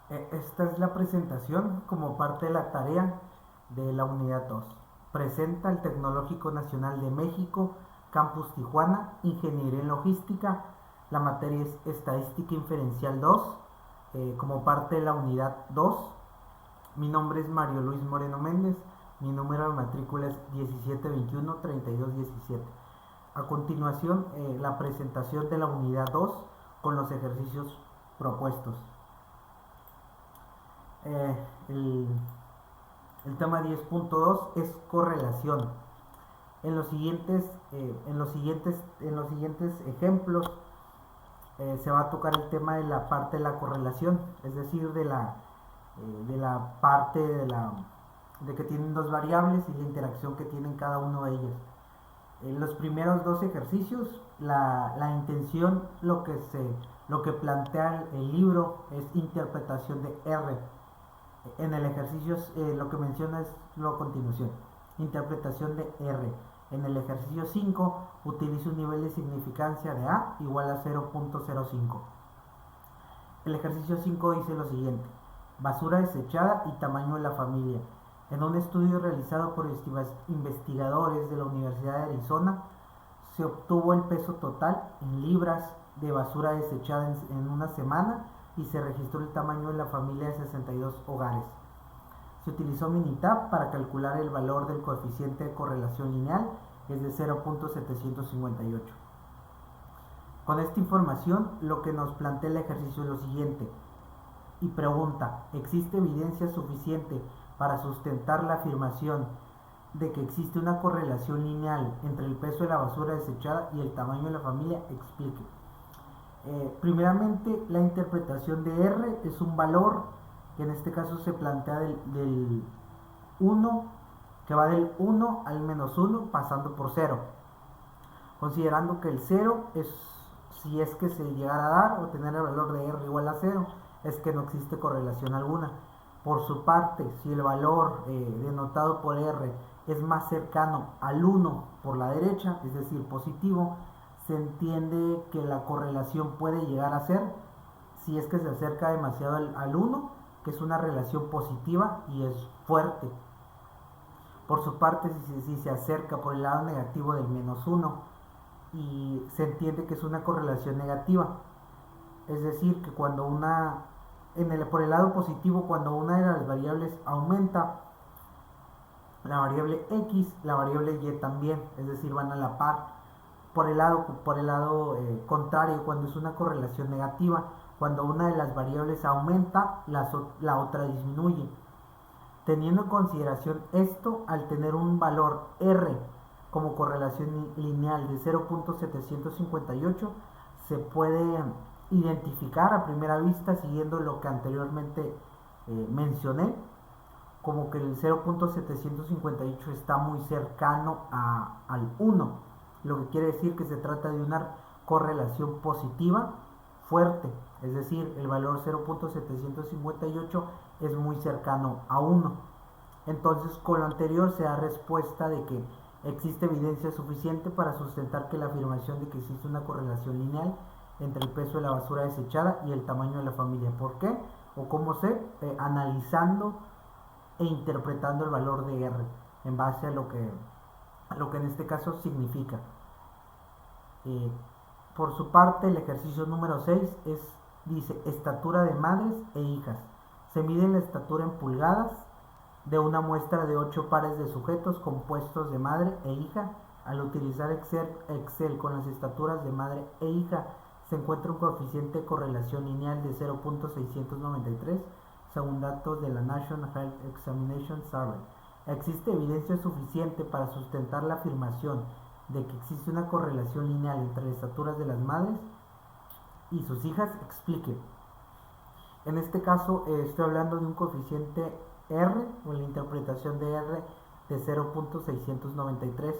Esta es la presentación como parte de la tarea de la unidad 2. Presenta el Tecnológico Nacional de México, Campus Tijuana, Ingeniería en Logística. La materia es Estadística Inferencial 2, como parte de la unidad 2. Mi nombre es Mario Luis Moreno Méndez. Mi número de matrícula es 1721-3217. A continuación, la presentación de la unidad 2 con los ejercicios propuestos. Eh, el, el tema 10.2 es correlación. En los siguientes ejemplos se va a tocar el tema de la parte de la correlación, es decir, de la parte de que tienen dos variables y la interacción que tienen cada uno de ellas. En los primeros dos ejercicios, la intención, lo que plantea el libro es interpretación de R. En el ejercicio lo que menciona es lo a continuación, interpretación de R. En el ejercicio 5 utiliza un nivel de significancia de A igual a 0.05. El ejercicio 5 dice lo siguiente: basura desechada y tamaño de la familia. En un estudio realizado por investigadores de la Universidad de Arizona, se obtuvo el peso total en libras de basura desechada en una semana y se registró el tamaño de la familia de 62 hogares. Se utilizó Minitab para calcular el valor del coeficiente de correlación lineal, es de 0.758. Con esta información, lo que nos plantea el ejercicio es lo siguiente, y pregunta: ¿existe evidencia suficiente para sustentar la afirmación de que existe una correlación lineal entre el peso de la basura desechada y el tamaño de la familia? Explique. Primeramente, la interpretación de R es un valor que en este caso se plantea del 1, que va del 1 al menos 1 pasando por 0, considerando que el 0 es, si es que se llegara a dar o tener el valor de R igual a 0, es que no existe correlación alguna. Por su parte, si el valor denotado por R es más cercano al 1 por la derecha, es decir, positivo, se entiende que la correlación puede llegar a ser, si es que se acerca demasiado al 1, que es una relación positiva y es fuerte. Por su parte, si se acerca por el lado negativo del menos 1, y se entiende que es una correlación negativa. Es decir, que por el lado positivo, cuando una de las variables aumenta, la variable X, la variable Y también, es decir, van a la par. Por el lado contrario, cuando es una correlación negativa, cuando una de las variables aumenta, la otra disminuye. Teniendo en consideración esto, al tener un valor R como correlación lineal de 0.758, se puede identificar a primera vista, siguiendo lo que anteriormente mencioné, como que el 0.758 está muy cercano al 1, lo que quiere decir que se trata de una correlación positiva fuerte, es decir, el valor 0.758 es muy cercano a 1. Entonces, con lo anterior se da respuesta de que existe evidencia suficiente para sustentar que la afirmación de que existe una correlación lineal entre el peso de la basura desechada y el tamaño de la familia. ¿Por qué? ¿O cómo sé? Analizando e interpretando el valor de R en base a lo que en este caso significa. Eh, por su parte, el ejercicio número 6 dice estatura de madres e hijas. Se mide la estatura en pulgadas de una muestra de 8 pares de sujetos compuestos de madre e hija. Al utilizar Excel con las estaturas de madre e hija, se encuentra un coeficiente de correlación lineal de 0.693 según datos de la National Health Examination Survey. ¿Existe evidencia suficiente para sustentar la afirmación de que existe una correlación lineal entre las estaturas de las madres y sus hijas? Explique. En este caso estoy hablando de un coeficiente R, o la interpretación de R, de 0.693.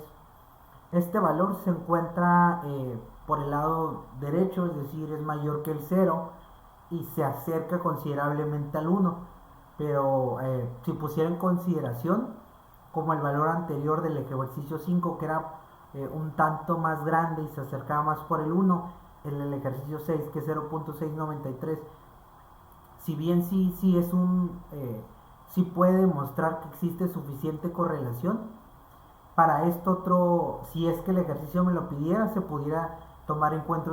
Este valor se encuentra por el lado derecho, es decir, es mayor que el 0 y se acerca considerablemente al 1. Pero si pusiera en consideración como el valor anterior del ejercicio 5, que era un tanto más grande y se acercaba más por el 1, en el ejercicio 6, que es 0.693, si bien sí es sí puede demostrar que existe suficiente correlación, para esto si es que el ejercicio me lo pidiera, se pudiera tomar en cuenta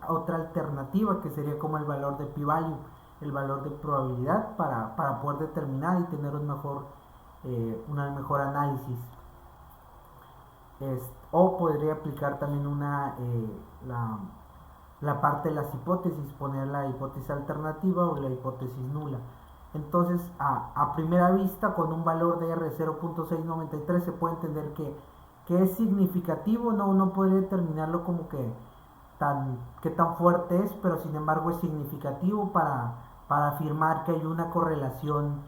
otra alternativa que sería como el valor de p-value, el valor de probabilidad para poder determinar y tener un mejor análisis. O podría aplicar también la parte de las hipótesis, poner la hipótesis alternativa o la hipótesis nula. Entonces, a primera vista, con un valor de R 0.693 se puede entender que es significativo, no podría determinarlo como que tan fuerte es, pero sin embargo es significativo para afirmar que hay una correlación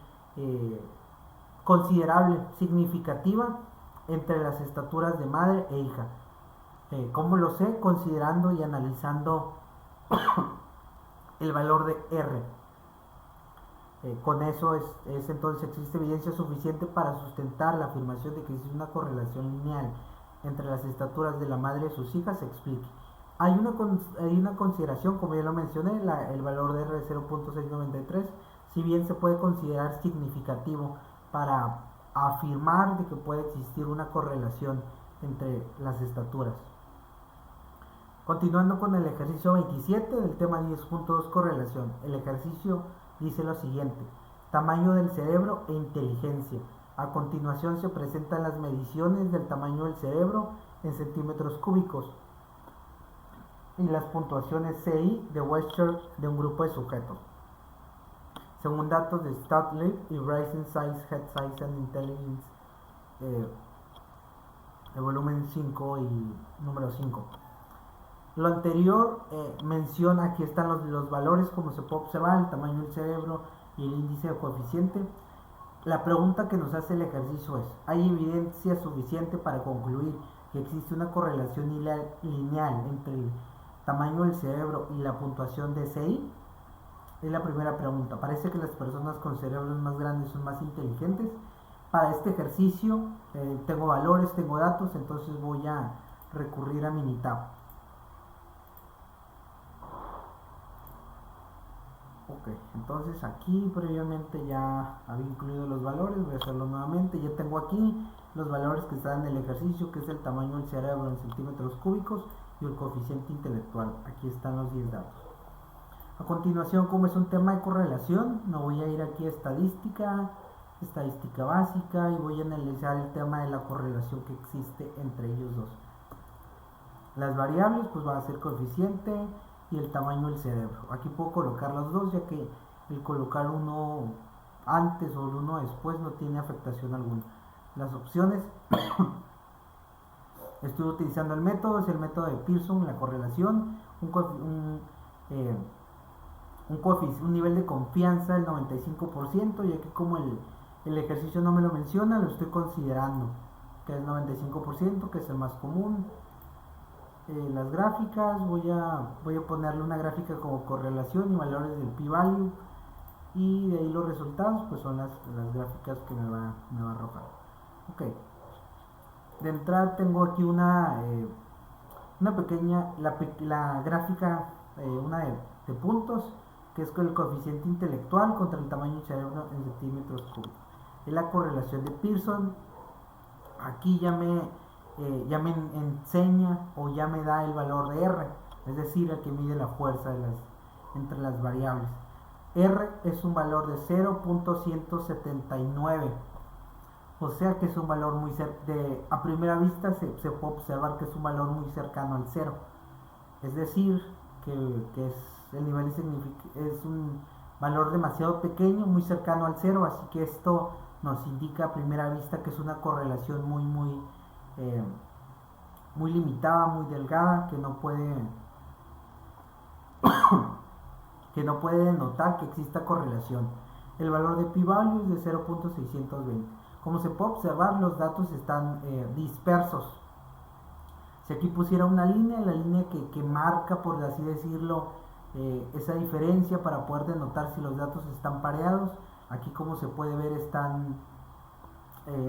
considerable, significativa entre las estaturas de madre e hija. ¿Cómo lo sé? Considerando y analizando el valor de R. Con eso entonces existe evidencia suficiente para sustentar la afirmación de que existe una correlación lineal entre las estaturas de la madre y sus hijas. Se explique. Hay una consideración, como ya lo mencioné, el valor de R 0.693, si bien se puede considerar significativo para afirmar de que puede existir una correlación entre las estaturas. Continuando con el ejercicio 27 del tema 10.2 correlación. El ejercicio dice lo siguiente: tamaño del cerebro e inteligencia. A continuación se presentan las mediciones del tamaño del cerebro en centímetros cúbicos y las puntuaciones CI de Wechsler de un grupo de sujetos. Según datos de Stadler y Rising Size, Head Size and Intelligence, el volumen 5 y número 5. Lo anterior menciona, aquí están los valores, como se puede observar, el tamaño del cerebro y el índice de coeficiente. La pregunta que nos hace el ejercicio es: ¿hay evidencia suficiente para concluir que existe una correlación lineal entre el tamaño del cerebro y la puntuación de CI? Es la primera pregunta. Parece que las personas con cerebros más grandes son más inteligentes. Para este ejercicio tengo valores, tengo datos, entonces voy a recurrir a Minitab. Ok, entonces aquí previamente ya había incluido los valores, voy a hacerlo nuevamente. Ya tengo aquí los valores que están en el ejercicio, que es el tamaño del cerebro en centímetros cúbicos y el coeficiente intelectual. Aquí están los 10 datos. A continuación, como es un tema de correlación, me voy a ir aquí a estadística básica, y voy a analizar el tema de la correlación que existe entre ellos dos. Las variables pues van a ser coeficiente y el tamaño del cerebro. Aquí puedo colocar los dos, ya que el colocar uno antes o el uno después no tiene afectación alguna. Las opciones, estoy utilizando el método, es el método de Pearson, la correlación, un nivel de confianza del 95%, y aquí como el ejercicio no me lo menciona, lo estoy considerando que es 95%, que es el más común. Las gráficas, voy a ponerle una gráfica como correlación y valores del p-value, y de ahí los resultados pues son las gráficas que me va a arrojar. Ok, de entrada tengo aquí una pequeña, la gráfica, una de puntos, que es con el coeficiente intelectual contra el tamaño del cerebro en centímetros cúbicos. Es la correlación de Pearson. Aquí ya me enseña o ya me da el valor de R, es decir, el que mide la fuerza entre las variables. R es un valor de 0.179, o sea que es un valor muy a primera vista se puede observar que es un valor muy cercano al 0, es decir, que el nivel es un valor demasiado pequeño, muy cercano al 0, así que esto nos indica a primera vista que es una correlación muy limitada, muy delgada, que no puede denotar que exista correlación. El valor de p-value es de 0.620. Como se puede observar, los datos están dispersos. Si aquí pusiera una línea, la línea que marca, por así decirlo, esa diferencia para poder denotar si los datos están pareados, aquí como se puede ver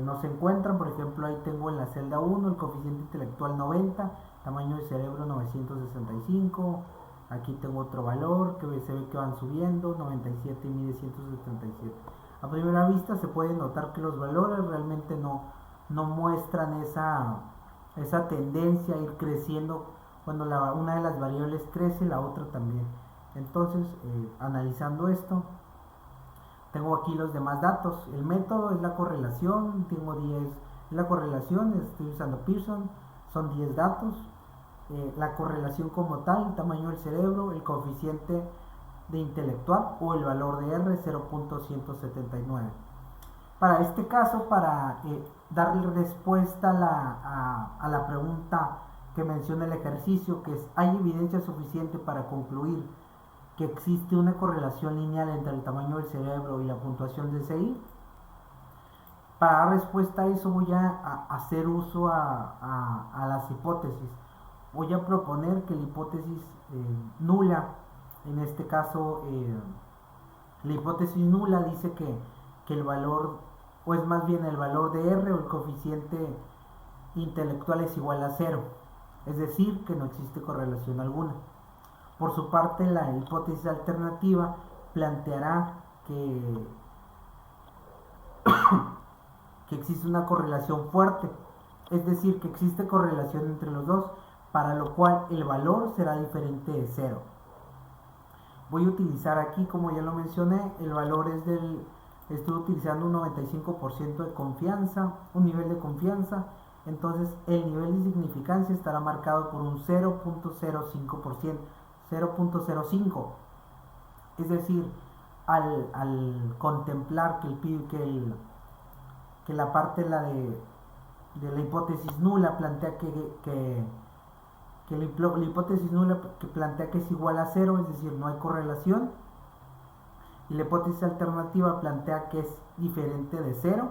no se encuentran. Por ejemplo, ahí tengo en la celda 1 el coeficiente intelectual 90, tamaño de cerebro 965, Aquí tengo otro valor que se ve que van subiendo, 97 y mide 177. A primera vista se puede notar que los valores realmente no muestran esa tendencia a ir creciendo. Cuando una de las variables crece, la otra también. Entonces, analizando esto, tengo aquí los demás datos. El método es la correlación, tengo 10, es la correlación, estoy usando Pearson, son 10 datos. La correlación como tal, el tamaño del cerebro, el coeficiente de intelectual o el valor de R 0.179. Para este caso, para darle respuesta a la pregunta que menciona el ejercicio, que es: ¿hay evidencia suficiente para concluir que existe una correlación lineal entre el tamaño del cerebro y la puntuación del CI? Para dar respuesta a eso voy a hacer uso a las hipótesis. Voy a proponer que la hipótesis nula, en este caso la hipótesis nula dice que el valor, o es más bien el valor de R o el coeficiente intelectual es igual a 0, es decir, que no existe correlación alguna. Por su parte, la hipótesis alternativa planteará que existe una correlación fuerte, es decir, que existe correlación entre los dos, para lo cual el valor será diferente de 0. Voy a utilizar aquí, como ya lo mencioné, el valor es estoy utilizando un 95% de confianza, un nivel de confianza. Entonces el nivel de significancia estará marcado por un 0.05%, 0.05. Es decir, al contemplar que la parte de la hipótesis nula plantea que la hipótesis nula que plantea que es igual a 0, es decir, no hay correlación, y la hipótesis alternativa plantea que es diferente de 0.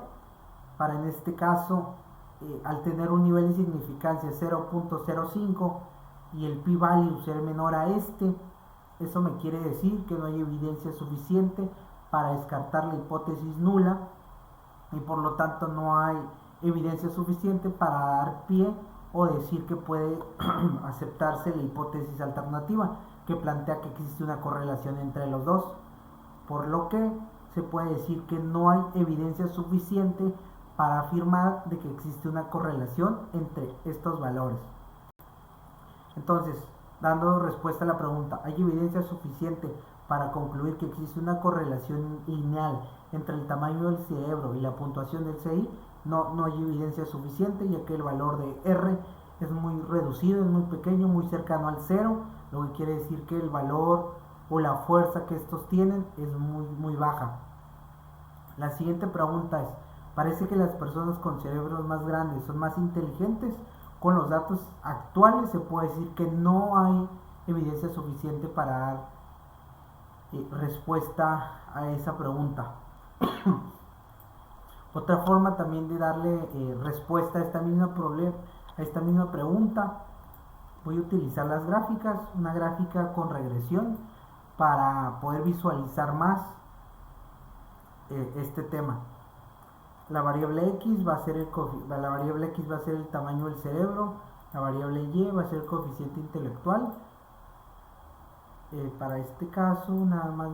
Para en este caso, al tener un nivel de significancia 0.05 y el p-value ser menor a eso me quiere decir que no hay evidencia suficiente para descartar la hipótesis nula, y por lo tanto no hay evidencia suficiente para dar pie o decir que puede aceptarse la hipótesis alternativa, que plantea que existe una correlación entre los dos, por lo que se puede decir que no hay evidencia suficiente para afirmar de que existe una correlación entre estos valores. Entonces, dando respuesta a la pregunta: ¿hay evidencia suficiente para concluir que existe una correlación lineal entre el tamaño del cerebro y la puntuación del CI? No hay evidencia suficiente, ya que el valor de R es muy reducido, es muy pequeño, muy cercano al 0, lo que quiere decir que el valor o la fuerza que estos tienen es muy baja. La siguiente pregunta es: ¿parece que las personas con cerebros más grandes son más inteligentes? Con los datos actuales se puede decir que no hay evidencia suficiente para dar respuesta a esa pregunta. Otra forma también de darle respuesta a esta misma pregunta, voy a utilizar las gráficas, una gráfica con regresión, para poder visualizar más este tema. La variable X va a ser el tamaño del cerebro, la variable Y va a ser el coeficiente intelectual. Para este caso nada más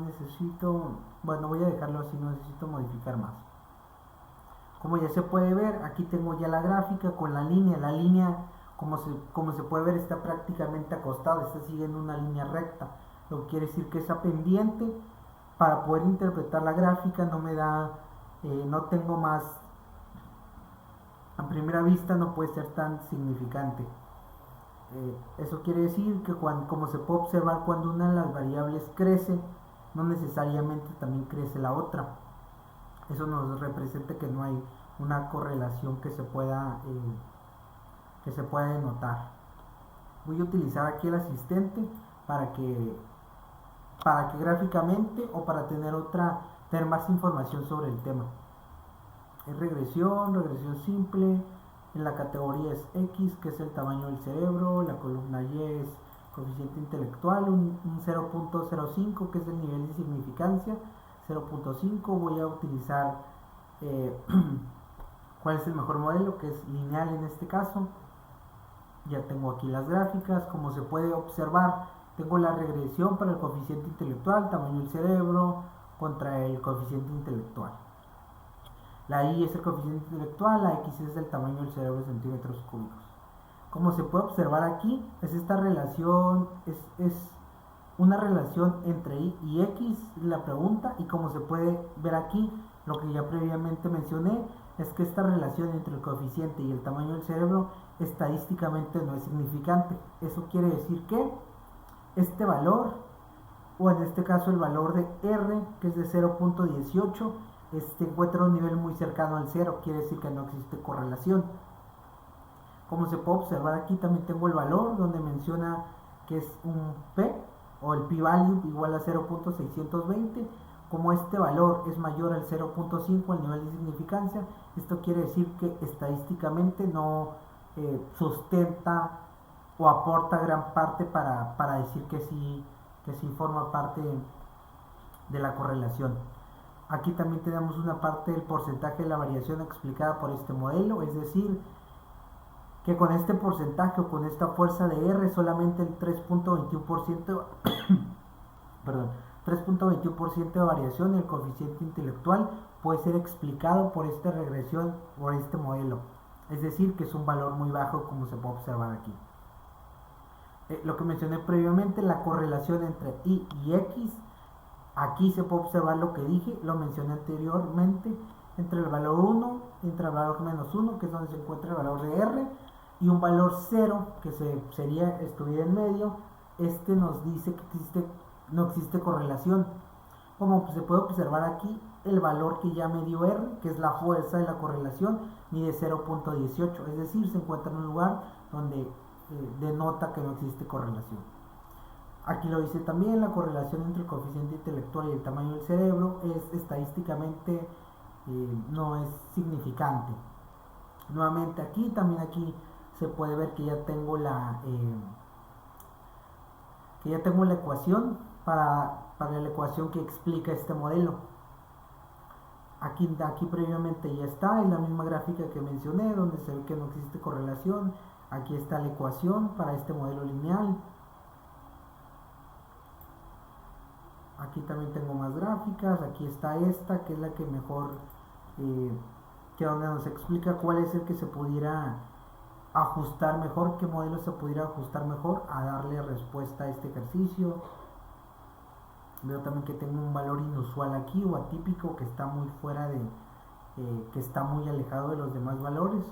voy a dejarlo así, no necesito modificar más. Como ya se puede ver, aquí tengo ya la gráfica con la línea como se puede ver está prácticamente acostada, está siguiendo una línea recta, lo que quiere decir que esa pendiente, para poder interpretar la gráfica, no tengo más, a primera vista no puede ser tan significante. Eso quiere decir que como se puede observar, cuando una de las variables crece, no necesariamente también crece la otra. Eso nos representa que no hay una correlación que se pueda denotar. Voy a utilizar aquí el asistente para que gráficamente, o para tener más información sobre el tema. Es regresión simple. En la categoría es X, que es el tamaño del cerebro. La columna Y es coeficiente intelectual, un 0.05, que es el nivel de significancia, 0.5. Voy a utilizar cuál es el mejor modelo, que es lineal en este caso. Ya tengo aquí las gráficas. Como se puede observar, Tengo la regresión para el coeficiente intelectual, tamaño del cerebro, contra el coeficiente intelectual. La Y es el coeficiente intelectual, la X es el tamaño del cerebro en centímetros cúbicos. Como se puede observar aquí, es esta relación, es una relación entre Y y X, la pregunta, y como se puede ver aquí, lo que ya previamente mencioné, es que esta relación entre el coeficiente y el tamaño del cerebro estadísticamente no es significante. Eso quiere decir que este valor, o en este caso el valor de R, que es de 0.18, encuentra un nivel muy cercano al 0, quiere decir que no existe correlación. Como se puede observar aquí, también tengo el valor donde menciona que es un P, o el p-value igual a 0.620. Como este valor es mayor al 0.5, el nivel de significancia, esto quiere decir que estadísticamente no sustenta o aporta gran parte para decir que sí forma parte de la correlación. Aquí también tenemos una parte del porcentaje de la variación explicada por este modelo, es decir, que con este porcentaje o con esta fuerza de R solamente el 3.21% perdón, 3.21% de variación en el coeficiente intelectual puede ser explicado por esta regresión, por este modelo. Es decir, que es un valor muy bajo, como se puede observar aquí. Lo que mencioné previamente, la correlación entre Y y X, aquí se puede observar lo que dije, lo mencioné anteriormente, entre el valor 1, entre el valor menos 1, que es donde se encuentra el valor de R, y un valor 0, que estuviera en medio. Este nos dice que no existe correlación. Como se puede observar aquí, el valor que ya me dio R, que es la fuerza de la correlación, mide 0.18, es decir, se encuentra en un lugar donde denota que no existe correlación. Aquí lo dice también, la correlación entre el coeficiente intelectual y el tamaño del cerebro es estadísticamente no es significante. Nuevamente aquí se puede ver que ya tengo la ecuación para la ecuación que explica este modelo. Aquí previamente ya está, en la misma gráfica que mencioné, donde se ve que no existe correlación. Aquí está la ecuación para este modelo lineal. Aquí también tengo más gráficas. Aquí está esta, que es la que mejor, que donde nos explica cuál es el que se pudiera ajustar mejor, qué modelo se pudiera ajustar mejor a darle respuesta a este ejercicio. Veo también que tengo un valor inusual aquí o atípico que está muy fuera de, que está muy alejado de los demás valores.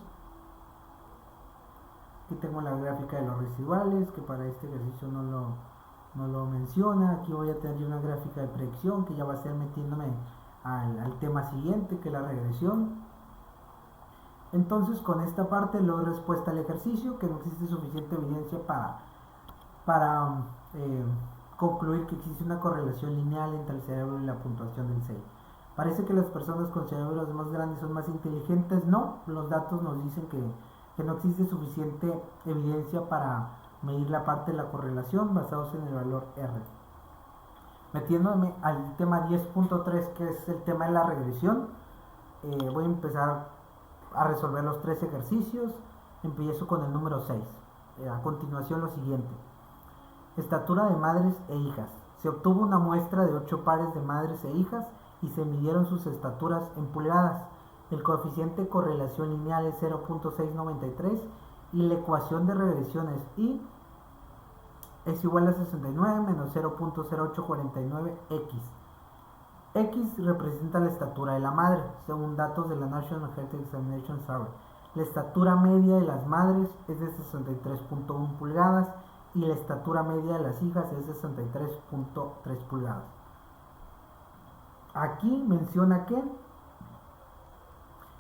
Aquí tengo la gráfica de los residuales, que para este ejercicio no lo menciona. Aquí voy a tener una gráfica de predicción, que ya va a ser metiéndome al tema siguiente, que es la regresión. Entonces, con esta parte le doy respuesta al ejercicio, que no existe suficiente evidencia para concluir que existe una correlación lineal entre el cerebro y la puntuación del 6. Parece que las personas con cerebros más grandes son más inteligentes. No, los datos nos dicen que no existe suficiente evidencia para medir la parte de la correlación basados en el valor R. Metiéndome al tema 10.3, que es el tema de la regresión, voy a empezar a resolver los 3 ejercicios. Empiezo con el número 6. A continuación lo siguiente: estatura de madres e hijas. Se obtuvo una muestra de 8 pares de madres e hijas y se midieron sus estaturas en pulgadas. El coeficiente de correlación lineal es 0.693 y la ecuación de regresión es Y es igual a 69 menos 0.0849x. X representa la estatura de la madre, según datos de la National Health Examination Survey. La estatura media de las madres es de 63.1 pulgadas y la estatura media de las hijas es de 63.3 pulgadas. Aquí menciona que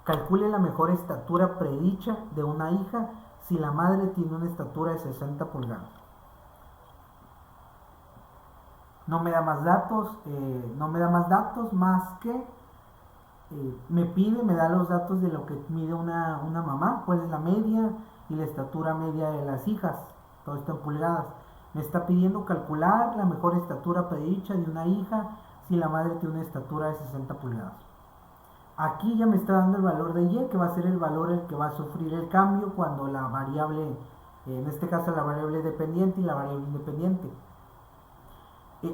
calcule la mejor estatura predicha de una hija si la madre tiene una estatura de 60 pulgadas. No me da más datos, más que me da los datos de lo que mide una mamá, cuál es la media y la estatura media de las hijas, todo esto en pulgadas. Me está pidiendo calcular la mejor estatura predicha de una hija si la madre tiene una estatura de 60 pulgadas. Aquí ya me está dando el valor de Y, que va a ser el valor el que va a sufrir el cambio cuando la variable, en este caso la variable dependiente y la variable independiente.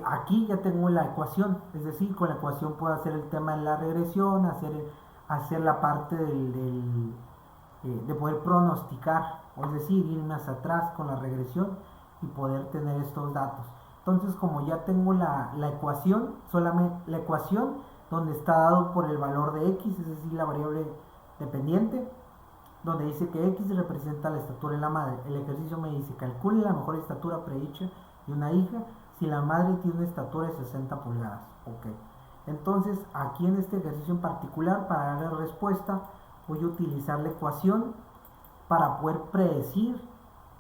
Aquí ya tengo la ecuación, es decir, con la ecuación puedo hacer el tema de la regresión, hacer la parte de poder pronosticar, o es decir, ir más atrás con la regresión y poder tener estos datos. Entonces, como ya tengo la ecuación, solamente la ecuación donde está dado por el valor de x, es decir, la variable dependiente, donde dice que x representa la estatura de la madre. El ejercicio me dice, calcule la mejor estatura predicha de una hija si la madre tiene una estatura de 60 pulgadas. Ok. Entonces, aquí en este ejercicio en particular, para darle respuesta, voy a utilizar la ecuación para poder predecir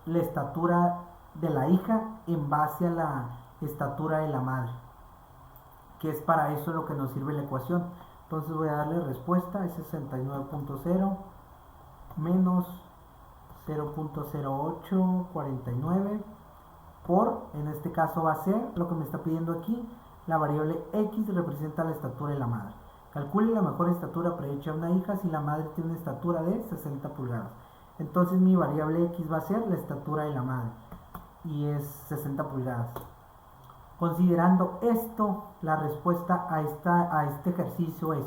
la estatura de la hija en base a la estatura de la madre, que es para eso lo que nos sirve la ecuación. Entonces voy a darle respuesta, es 69.0 menos 0.0849 por, en este caso va a ser lo que me está pidiendo aquí, la variable x representa la estatura de la madre. Calcule la mejor estatura predicha de una hija si la madre tiene una estatura de 60 pulgadas. Entonces mi variable x va a ser la estatura de la madre y es 60 pulgadas. Considerando esto, la respuesta a este ejercicio es: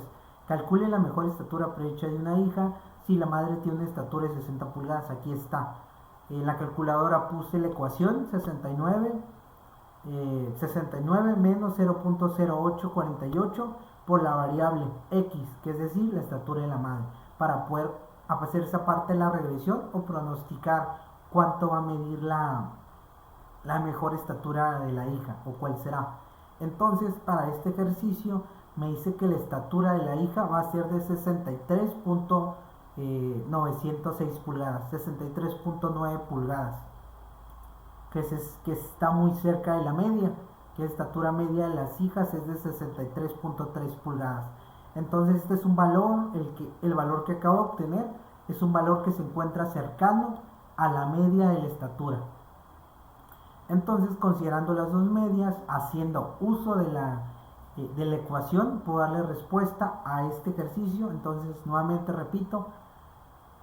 calcule la mejor estatura predicha de una hija si la madre tiene una estatura de 60 pulgadas. Aquí está. En la calculadora puse la ecuación 69 menos 0.0848 por la variable x, que es decir, la estatura de la madre, para poder hacer esa parte de la regresión o pronosticar cuánto va a medir la mejor estatura de la hija o cuál será. Entonces, para este ejercicio me dice que la estatura de la hija va a ser de 63.906 pulgadas, 63.9 pulgadas, que está muy cerca de la media, que la estatura media de las hijas es de 63.3 pulgadas. Entonces este es un valor, el valor que acabo de obtener es un valor que se encuentra cercano a la media de la estatura. Entonces, considerando las dos medias, haciendo uso de la ecuación, puedo darle respuesta a este ejercicio. Entonces, nuevamente repito,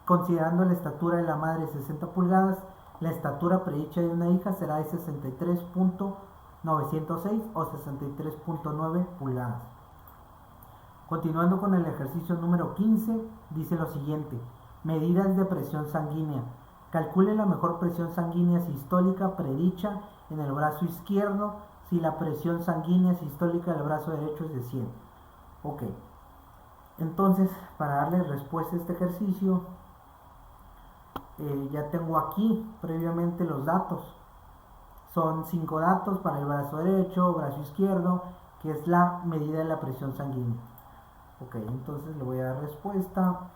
considerando la estatura de la madre de 60 pulgadas, la estatura predicha de una hija será de 63.906 o 63.9 pulgadas. Continuando con el ejercicio número 15, dice lo siguiente: medidas de presión sanguínea. Calcule la mejor presión sanguínea sistólica predicha en el brazo izquierdo si la presión sanguínea sistólica del brazo derecho es de 100. Ok. Entonces, para darle respuesta a este ejercicio, ya tengo aquí previamente los datos. Son 5 datos para el brazo derecho, brazo izquierdo, que es la medida de la presión sanguínea. Ok, entonces le voy a dar respuesta.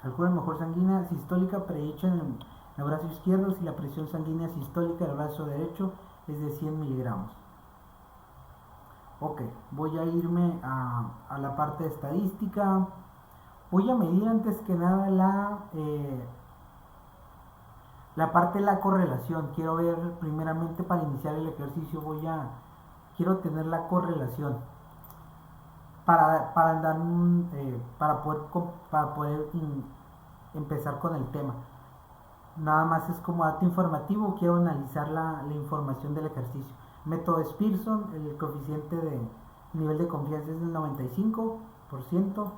Calcula la mejor sanguínea sistólica predicha en el brazo izquierdo si la presión sanguínea sistólica del brazo derecho es de 100 miligramos. Ok, voy a irme a la parte de estadística. Voy a medir antes que nada la parte de la correlación. Quiero ver primeramente, para iniciar el ejercicio, quiero tener la correlación para poder empezar con el tema. Nada más es como dato informativo, quiero analizar la información del ejercicio. Método Spearson, el coeficiente de nivel de confianza es del 95%.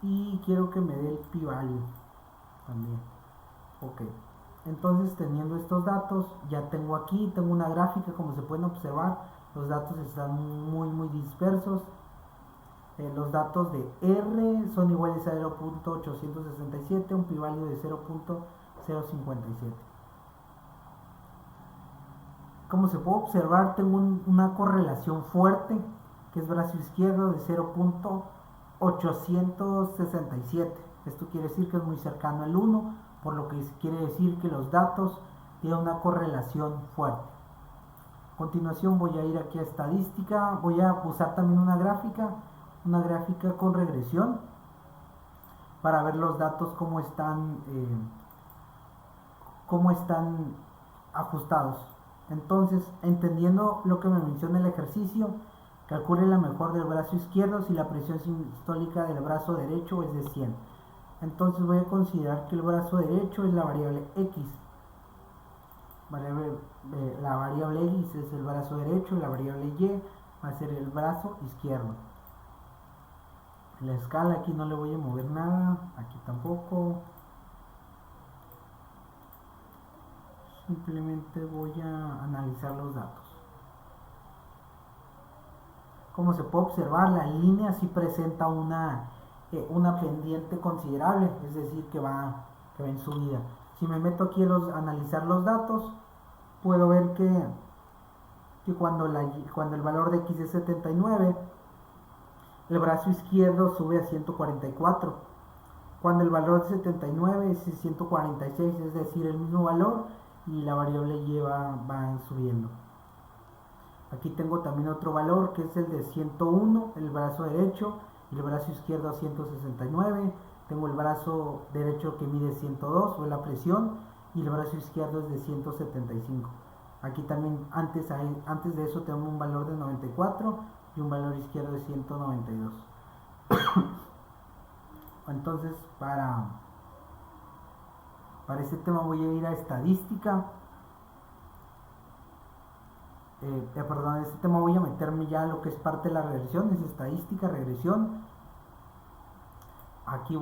Y quiero que me dé el p-value también. Ok, entonces teniendo estos datos, ya tengo una gráfica. Como se pueden observar, los datos están muy dispersos. Los datos de R son iguales a 0.867, un p-value de 0.057. Como se puede observar, tengo una correlación fuerte, que es brazo izquierdo, de 0.867. Esto quiere decir que es muy cercano al 1, por lo que quiere decir que los datos tienen una correlación fuerte. A continuación voy a ir aquí a estadística. Voy a usar también una gráfica con regresión para ver los datos cómo están ajustados. Entonces, entendiendo lo que me menciona el ejercicio, calcule la mejor del brazo izquierdo si la presión sistólica del brazo derecho es de 100. Entonces voy a considerar que el brazo derecho es la variable x. la variable X es el brazo derecho y la variable Y va a ser el brazo izquierdo. La escala aquí no le voy a mover nada, aquí tampoco. Simplemente voy a analizar los datos. Como se puede observar, la línea sí presenta una pendiente considerable, es decir, que va en subida. Si me meto aquí a analizar los datos, puedo ver que cuando el valor de X es 79, el brazo izquierdo sube a 144. Cuando el valor de 79 es 146, es decir, el mismo valor, y la variable Y va subiendo. Aquí tengo también otro valor que es el de 101, el brazo derecho, y el brazo izquierdo a 169. Tengo el brazo derecho que mide 102, o la presión, y el brazo izquierdo es de 175. Aquí también antes de eso tengo un valor de 94 y un valor izquierdo de 192. Entonces para este tema voy a ir a estadística. Perdón, en este tema voy a meterme ya a lo que es parte de la regresión, es estadística, regresión. Aquí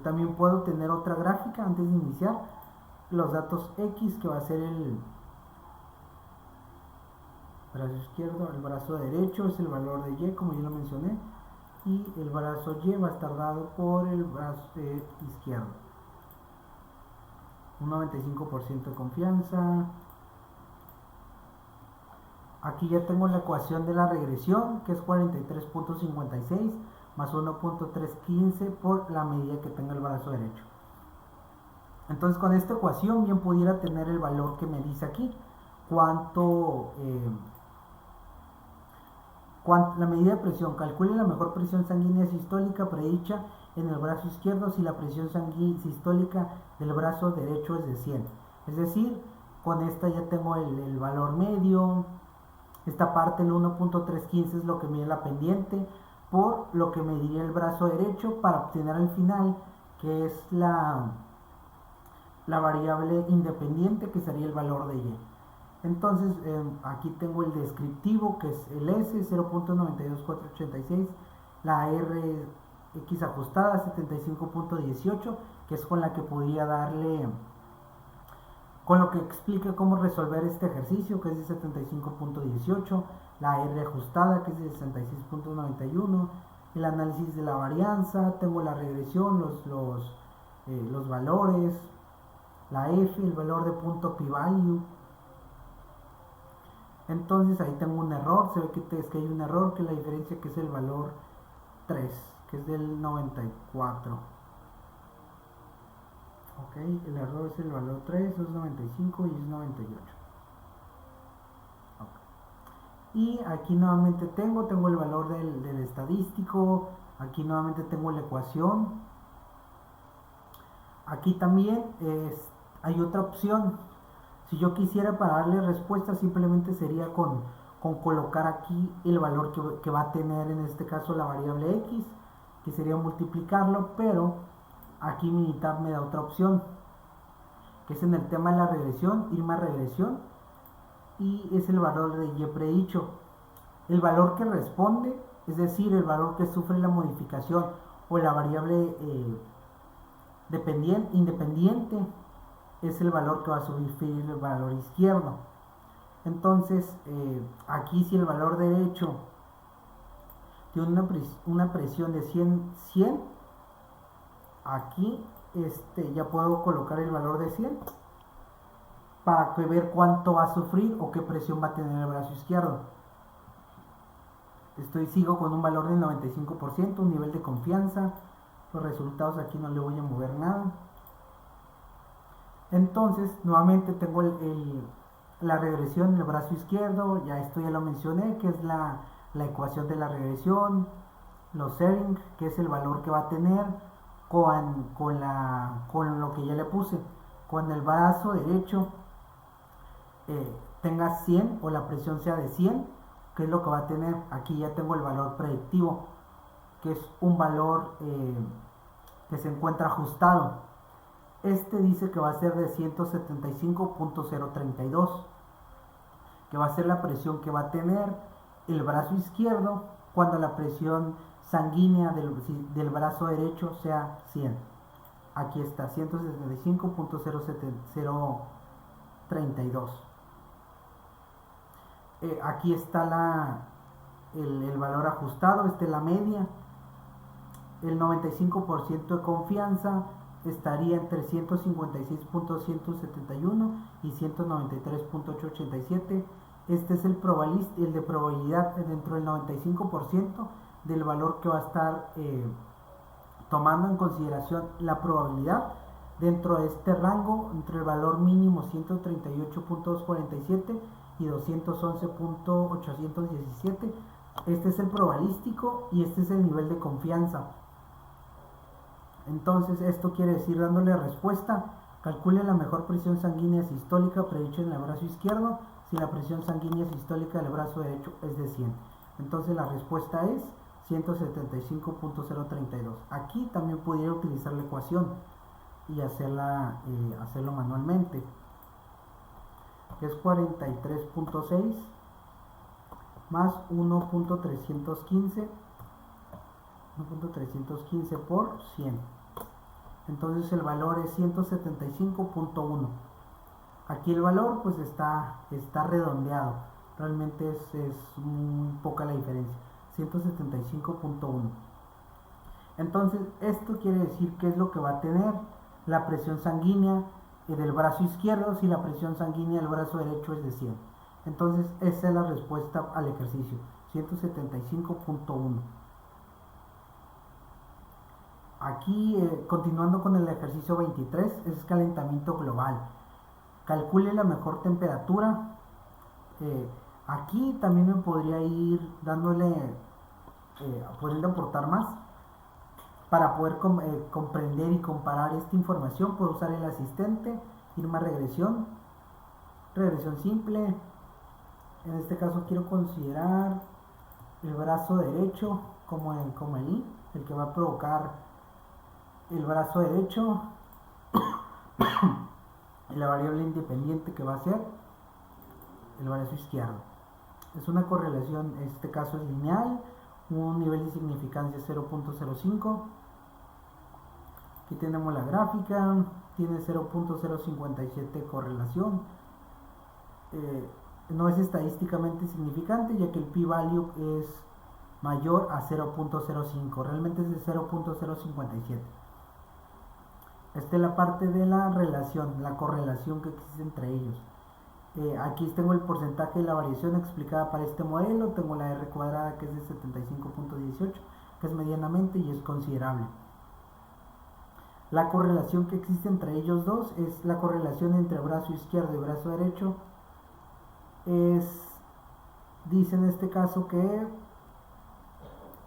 también puedo tener otra gráfica antes de iniciar. Los datos X, que va a ser el brazo izquierdo, el brazo derecho es el valor de Y, como ya lo mencioné, y el brazo Y va a estar dado por el brazo izquierdo. Un 95% de confianza. Aquí ya tengo la ecuación de la regresión, que es 43.56 más 1.315 por la medida que tenga el brazo derecho. Entonces con esta ecuación bien pudiera tener el valor que me dice aquí, la medida de presión. Calcule la mejor presión sanguínea sistólica predicha en el brazo izquierdo si la presión sanguínea sistólica del brazo derecho es de 100. Es decir, con esta ya tengo el valor medio. Esta parte, el 1.315, es lo que mide la pendiente por lo que mediría el brazo derecho para obtener al final, que es la variable independiente, que sería el valor de Y. Entonces aquí tengo el descriptivo, que es el S 0.92486, la R X ajustada 75.18, que es con la que podría darle, con lo que explica cómo resolver este ejercicio, que es de 75.18, la R ajustada, que es de 66.91, el análisis de la varianza, tengo la regresión, los valores, la F, el valor de punto p-value. Entonces ahí tengo un error, se ve que hay un error, que la diferencia que es el valor 3, que es del 94. Ok, el error es el valor 3, es 95 y es 98. Okay. Y aquí nuevamente tengo el valor del estadístico, aquí nuevamente tengo la ecuación. Aquí también hay otra opción. Si yo quisiera para darle respuesta, simplemente sería con colocar aquí el valor que va a tener en este caso la variable X, que sería multiplicarlo, pero aquí Minitab me da otra opción, que es en el tema de la regresión, irme a regresión, y es el valor de Y predicho. El valor que responde, es decir, el valor que sufre la modificación o la variable independiente, es el valor que va a sufrir el valor izquierdo. Entonces aquí si el valor derecho tiene una presión de 100, aquí ya puedo colocar el valor de 100 para ver cuánto va a sufrir o qué presión va a tener el brazo izquierdo. Sigo con un valor del 95%, un nivel de confianza. Los resultados aquí no le voy a mover nada. Entonces nuevamente tengo la regresión en el brazo izquierdo, esto ya lo mencioné, que es la ecuación de la regresión, los setting, que es el valor que va a tener con lo que ya le puse. Cuando el brazo derecho tenga 100 o la presión sea de 100, que es lo que va a tener, aquí ya tengo el valor predictivo, que es un valor que se encuentra ajustado. Este dice que va a ser de 175.032, que va a ser la presión que va a tener el brazo izquierdo cuando la presión sanguínea del brazo derecho sea 100. Aquí está, 175.032. Aquí está el valor ajustado, esta es la media. El 95% de confianza estaría entre 156.171 y 193.887. Este es el de probabilidad dentro del 95% del valor que va a estar tomando en consideración la probabilidad dentro de este rango entre el valor mínimo 138.247 y 211.817. Este es el probabilístico y este es el nivel de confianza. Entonces esto quiere decir, dándole respuesta, calcule la mejor presión sanguínea sistólica predicha en el brazo izquierdo si la presión sanguínea sistólica del brazo derecho es de 100. Entonces la respuesta es 175.032. Aquí también pudiera utilizar la ecuación y hacerlo manualmente, que es 43.6 más 1.315 por 100. Entonces el valor es 175.1. Aquí el valor pues está redondeado, realmente es muy poca la diferencia, 175.1. entonces esto quiere decir que es lo que va a tener la presión sanguínea del brazo izquierdo si la presión sanguínea del brazo derecho es de 100. Entonces esa es la respuesta al ejercicio, 175.1. Aquí continuando con el ejercicio 23 es calentamiento global. Calcule la mejor temperatura. Aquí también me podría ir pudiendo aportar más para poder comprender y comparar esta información. Puedo usar el asistente, irme a regresión simple. En este caso quiero considerar el brazo derecho como el que va a provocar el brazo derecho y la variable independiente que va a ser el brazo izquierdo. Es una correlación, en este caso es lineal, un nivel de significancia 0.05. Aquí tenemos la gráfica, tiene 0.057 correlación. No es estadísticamente significante ya que el p-value es mayor a 0.05, realmente es de 0.057. Esta es la parte de la relación, la correlación que existe entre ellos. Aquí tengo el porcentaje de la variación explicada para este modelo, tengo la R cuadrada que es de 75.18, que es medianamente y es considerable. La correlación que existe entre ellos dos es la correlación entre brazo izquierdo y brazo derecho. Dice en este caso que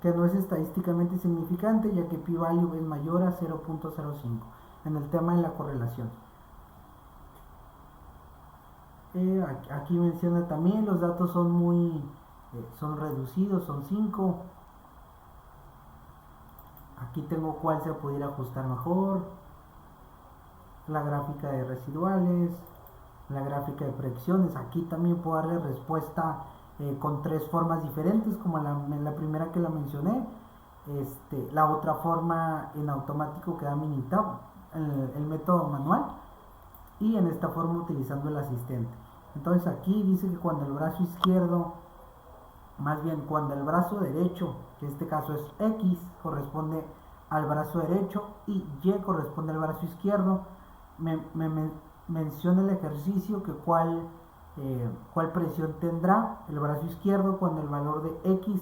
no es estadísticamente significante ya que p-value es mayor a 0.05 en el tema de la correlación. Aquí menciona también los datos son reducidos, son 5. Aquí tengo cuál se pudiera ajustar mejor, la gráfica de residuales, la gráfica de proyecciones. Aquí también puedo darle respuesta con 3 formas diferentes, como la primera que la mencioné. La otra forma en automático que da Minitab, el método manual, y en esta forma utilizando el asistente. Entonces aquí dice que cuando el brazo izquierdo, más bien cuando el brazo derecho, que en este caso es X, corresponde al brazo derecho y Y corresponde al brazo izquierdo, me menciona el ejercicio que cuál presión tendrá el brazo izquierdo cuando el valor de X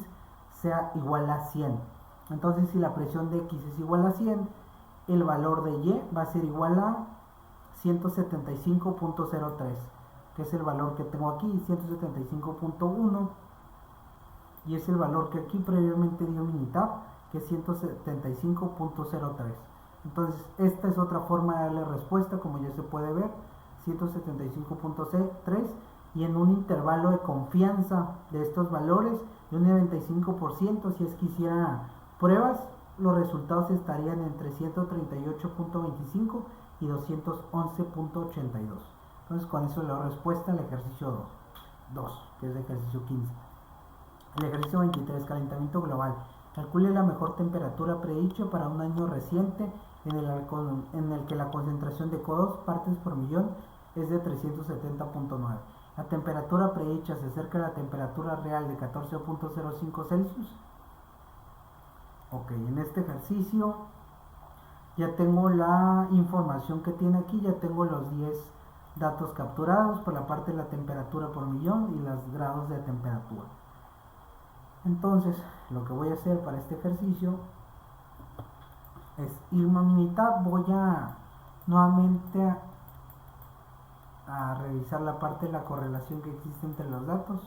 sea igual a 100. Entonces si la presión de X es igual a 100, el valor de Y va a ser igual a 175.03, que es el valor que tengo aquí, 175.1, y es el valor que aquí previamente dio Minitab, que es 175.03. Entonces esta es otra forma de darle respuesta, como ya se puede ver, 175.3, y en un intervalo de confianza de estos valores de un 95%. Si es que hiciera pruebas, los resultados estarían entre 138.25 y 211.82. Entonces con eso le doy respuesta al ejercicio 2, que es el ejercicio 15. El ejercicio 23, calentamiento global. Calcule la mejor temperatura predicha para un año reciente en el que la concentración de CO2 partes por millón es de 370.9. La temperatura predicha se acerca a la temperatura real de 14.05 Celsius. Ok, en este ejercicio ya tengo la información que tiene aquí, ya tengo los 10 datos capturados por la parte de la temperatura por millón y los grados de temperatura. Entonces, lo que voy a hacer para este ejercicio es irme a mi mitad. Voy a nuevamente a revisar la parte de la correlación que existe entre los datos.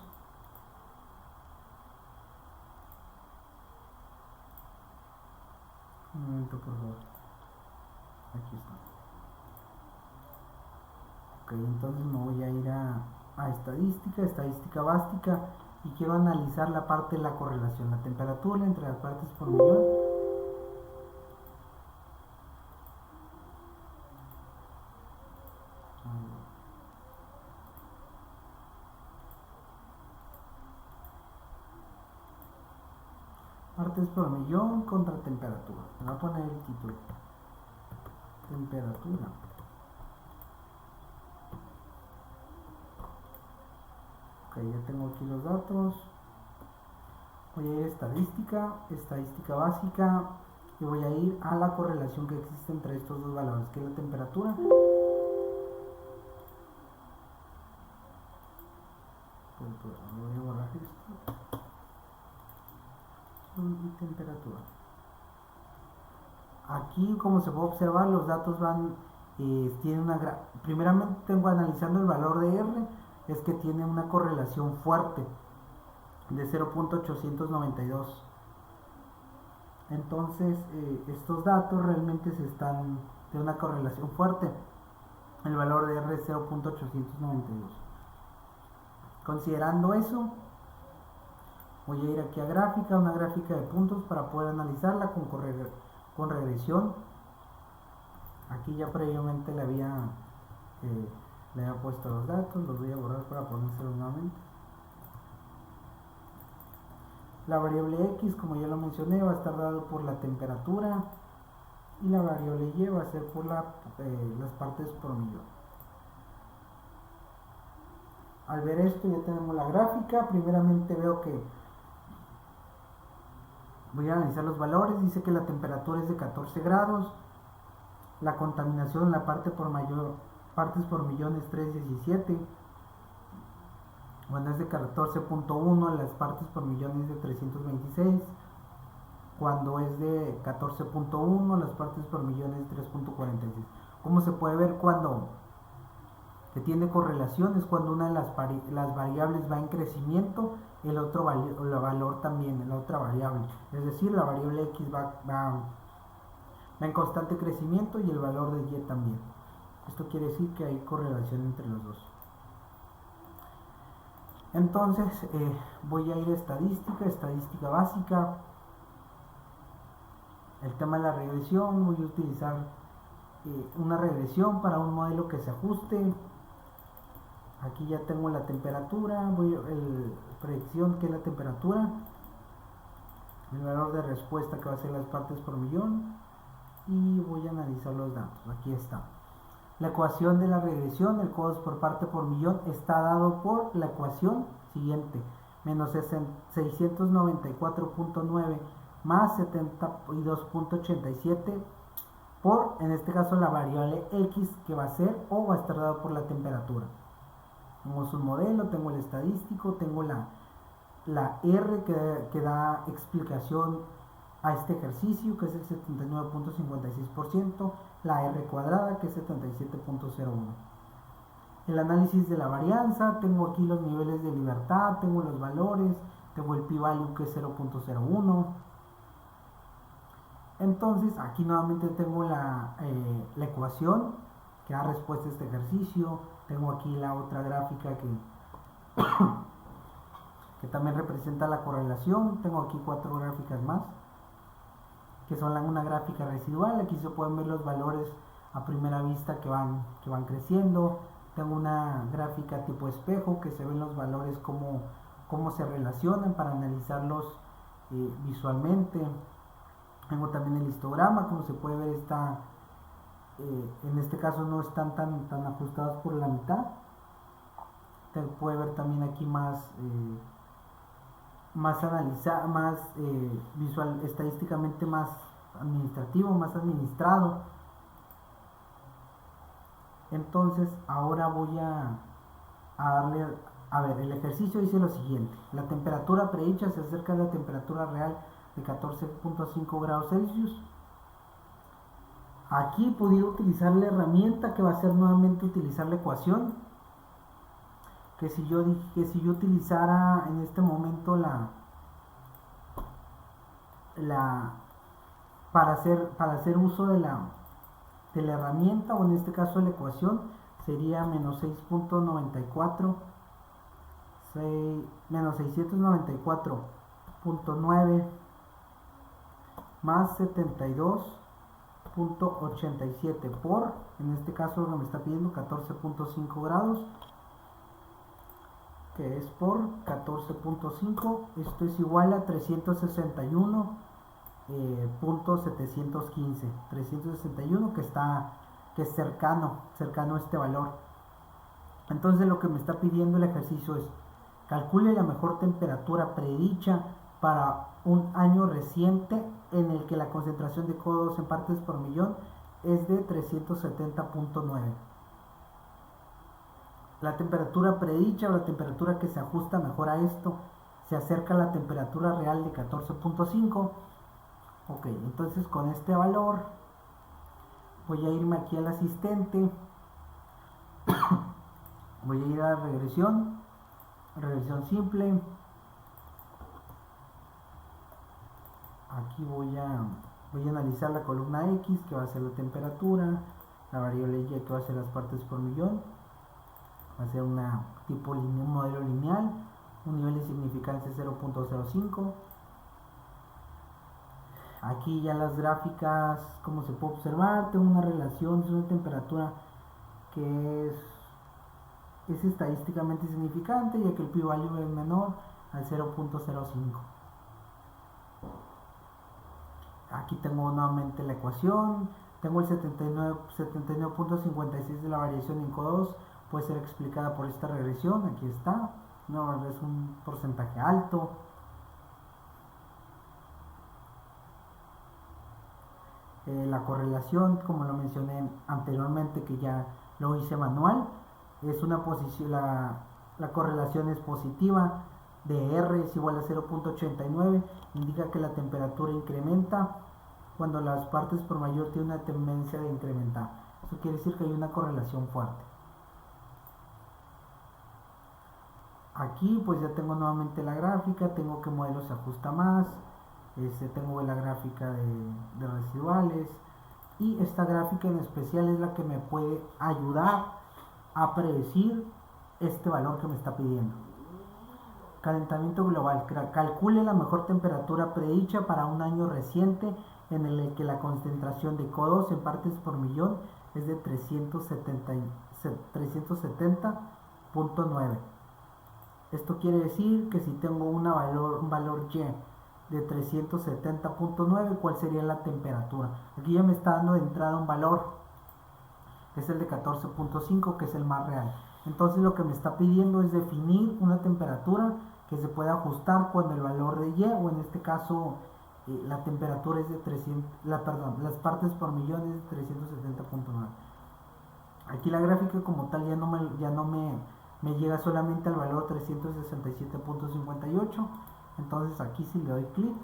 Un momento, por favor. Aquí está. Ok, entonces me voy a ir a estadística básica, y quiero analizar la parte de la correlación, la temperatura entre las partes por millón. Partes por millón contra temperatura. Me voy a poner el título. Temperatura. Ok, ya tengo aquí los datos. Voy a ir a estadística básica, y voy a ir a la correlación que existe entre estos dos valores, que es la temperatura voy a borrar esto y temperatura. Aquí, como se puede observar, los datos van tienen primeramente tengo analizando el valor de R, es que tiene una correlación fuerte de 0.892. Entonces estos datos realmente de una correlación fuerte. El valor de R es 0.892. Considerando eso, voy a ir aquí a gráfica, una gráfica de puntos, para poder analizarla con regresión. Aquí ya previamente le había puesto los datos, los voy a borrar para ponérselos nuevamente. La variable X, como ya lo mencioné, va a estar dado por la temperatura, y la variable Y va a ser por las partes por millón. Al ver esto ya tenemos la gráfica. Primeramente veo que voy a analizar los valores. Dice que la temperatura es de 14 grados, la contaminación en la partes por millón es 317. Cuando es de 14.1, las partes por millón es de 326. Cuando es de 14.1, las partes por millón es 3.46. Como se puede ver, cuando que tiene correlación es cuando una de las variables va en crecimiento, el otro valor también, la otra variable. Es decir, la variable X va en constante crecimiento, y el valor de Y también. Esto quiere decir que hay correlación entre los dos. Entonces voy a ir a estadística básica. El tema de la regresión, voy a utilizar una regresión para un modelo que se ajuste. Aquí ya tengo la temperatura, predicción, que es la temperatura, el valor de respuesta, que va a ser las partes por millón, y voy a analizar los datos. Aquí está. La ecuación de la regresión, el CO2 por parte por millón, está dado por la ecuación siguiente: menos 694.9 más 72.87 por, en este caso, la variable X, que va a ser o va a estar dado por la temperatura. Tenemos un modelo, tengo el estadístico, tengo la R que da explicación a este ejercicio, que es el 79.56%, la R cuadrada, que es 77.01. El análisis de la varianza, tengo aquí los niveles de libertad, tengo los valores, tengo el p-value, que es 0.01. Entonces aquí nuevamente tengo la ecuación que da respuesta a este ejercicio. Tengo aquí la otra gráfica que también representa la correlación. Tengo aquí 4 gráficas más, que son una gráfica residual. Aquí se pueden ver los valores a primera vista que van creciendo. Tengo una gráfica tipo espejo que se ven los valores cómo se relacionan para analizarlos visualmente. Tengo también el histograma, como se puede ver en este caso no están tan ajustados por la mitad. Se puede ver también aquí más analizado, más visual, estadísticamente más administrativo, más administrado. Entonces ahora voy a darle, a ver, el ejercicio dice lo siguiente: la temperatura predicha se acerca a la temperatura real de 14.5 grados Celsius. Aquí pudiera utilizar la herramienta que va a ser nuevamente utilizar la ecuación, que si yo utilizara en este momento para hacer uso de la herramienta, o en este caso de la ecuación, sería menos 6.94 menos 694.9 más 72.87 por, en este caso lo que me está pidiendo, 14.5 grados, que es por 14.5, esto es igual a 361.715, que es cercano a este valor. Entonces lo que me está pidiendo el ejercicio es: calcule la mejor temperatura predicha para un año reciente en el que la concentración de CO2 en partes por millón es de 370.9. La temperatura predicha, o la temperatura que se ajusta mejor a esto, se acerca a la temperatura real de 14.5. Ok, entonces con este valor voy a irme aquí al asistente. Voy a ir a regresión simple. Aquí voy a analizar la columna X, que va a ser la temperatura, la variable Y, que va a ser las partes por millón. Va a ser un modelo lineal, un nivel de significancia 0.05. Aquí ya las gráficas, como se puede observar, tengo una relación de una temperatura que es estadísticamente significante, ya que el p-value es menor al 0.05. Aquí tengo nuevamente la ecuación, tengo el 79.56 de la variación en CO2, puede ser explicada por esta regresión, aquí está, no es un porcentaje alto. La correlación, como lo mencioné anteriormente, que ya lo hice manual, es una posición, la correlación es positiva, de R es igual a 0.89, indica que la temperatura incrementa cuando las partes por mayor tienen una tendencia de incrementar. Eso quiere decir que hay una correlación fuerte. Aquí pues ya tengo nuevamente la gráfica, tengo qué modelo se ajusta más, tengo la gráfica de residuales, y esta gráfica en especial es la que me puede ayudar a predecir este valor que me está pidiendo. Calentamiento global. Calcule la mejor temperatura predicha para un año reciente en el que la concentración de CO2 en partes por millón es de 370.9. Esto quiere decir que si tengo un valor Y de 370.9, ¿cuál sería la temperatura? Aquí ya me está dando de entrada un valor, que es el de 14.5, que es el más real. Entonces lo que me está pidiendo es definir una temperatura que se pueda ajustar cuando el valor de Y, o en este caso la temperatura es de las partes por millón es de 370.9. Aquí la gráfica como tal ya no me llega solamente al valor 367.58. Entonces aquí si le doy clic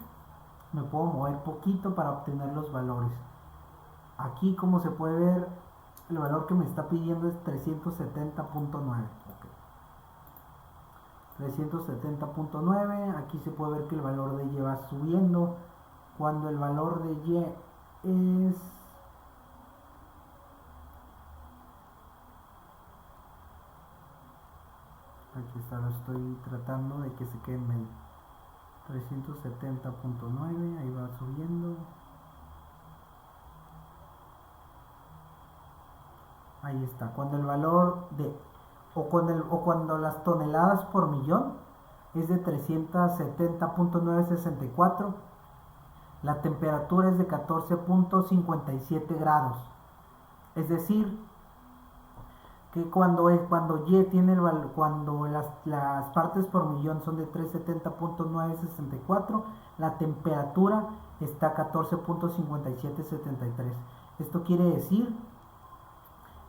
me puedo mover poquito para obtener los valores. Aquí, como se puede ver, el valor que me está pidiendo es 370.9. 370.9. Aquí se puede ver que el valor de Y va subiendo. Cuando el valor de Y es... Aquí está, lo estoy tratando de que se quede en medio. 370.9, ahí va subiendo. ahí está, cuando el valor de, o cuando las toneladas por millón es de 370.964, la temperatura es de 14.57 grados. Es decir, que cuando Y tiene cuando las partes por millón son de 370.964, la temperatura está a 14.5773. Esto quiere decir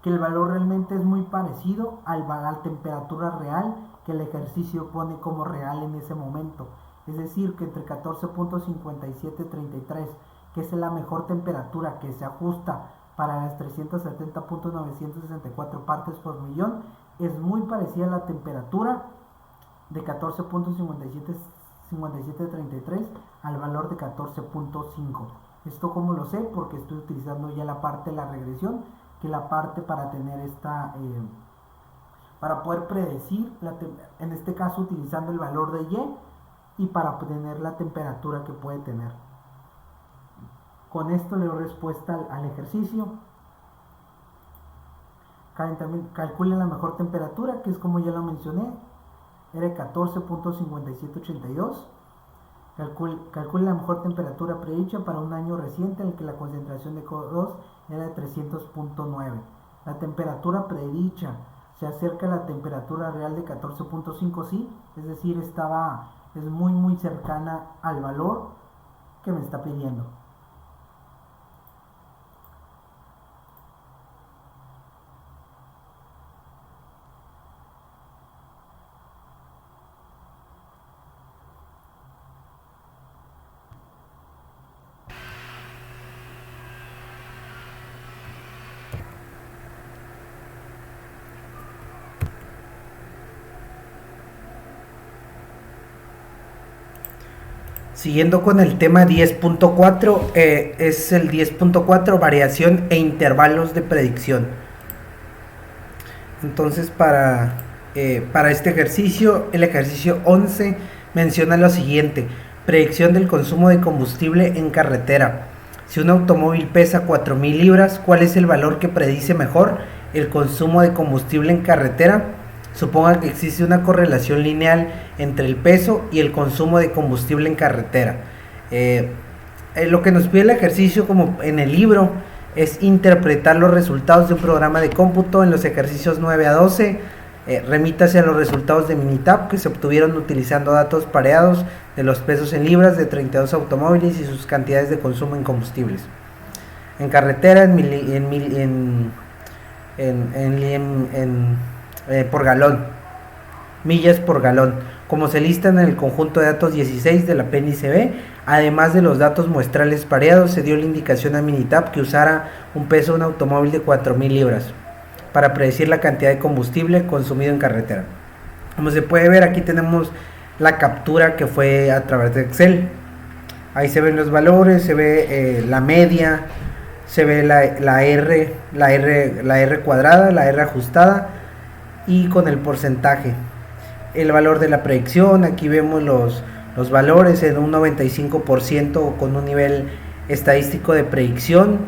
que el valor realmente es muy parecido a la temperatura real que el ejercicio pone como real en ese momento. Es decir, que entre 14.5733, que es la mejor temperatura que se ajusta para las 370.964 partes por millón, es muy parecida a la temperatura de 14.5733 al valor de 14.5. Esto como lo sé, porque estoy utilizando ya la parte de la regresión, que la parte para tener para poder predecir, en este caso utilizando el valor de Y, y para obtener la temperatura que puede tener. Con esto le doy respuesta al ejercicio. Calculen la mejor temperatura, que es como ya lo mencioné, era 14.5782. Calculen la mejor temperatura predicha para un año reciente en el que la concentración de CO2 era de 300.9. La temperatura predicha se acerca a la temperatura real de 14.5, sí, es decir, es muy cercana al valor que me está pidiendo. Siguiendo con el tema 10.4, es el 10.4, variación e intervalos de predicción. Entonces para este ejercicio, el ejercicio 11 menciona lo siguiente: predicción del consumo de combustible en carretera. Si un automóvil pesa 4.000 libras, ¿cuál es el valor que predice mejor el consumo de combustible en carretera? Suponga que existe una correlación lineal entre el peso y el consumo de combustible en carretera. Lo que nos pide el ejercicio, como en el libro, es interpretar los resultados de un programa de cómputo. En los ejercicios 9 a 12, remítase a los resultados de Minitab que se obtuvieron utilizando datos pareados de los pesos en libras de 32 automóviles y sus cantidades de consumo en combustibles. En carretera, por galón, millas por galón, como se listan en el conjunto de datos 16 de la PNICB. Además de los datos muestrales pareados, se dio la indicación a Minitab que usara un peso de un automóvil de 4.000 libras para predecir la cantidad de combustible consumido en carretera. Como se puede ver, aquí tenemos la captura que fue a través de Excel. Ahí se ven los valores, se ve la media, se ve la R cuadrada, la R ajustada, y con el porcentaje, el valor de la predicción. Aquí vemos los valores en un 95% con un nivel estadístico de predicción,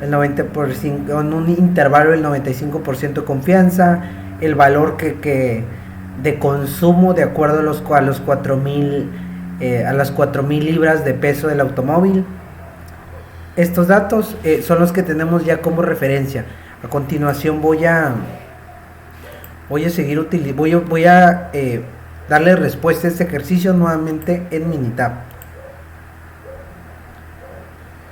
el 90%, en un intervalo del 95% de confianza, el valor que de consumo de acuerdo a las 4.000 libras de peso del automóvil. Estos datos son los que tenemos ya como referencia. A continuación voy a seguir voy a darle respuesta a este ejercicio nuevamente en Minitab.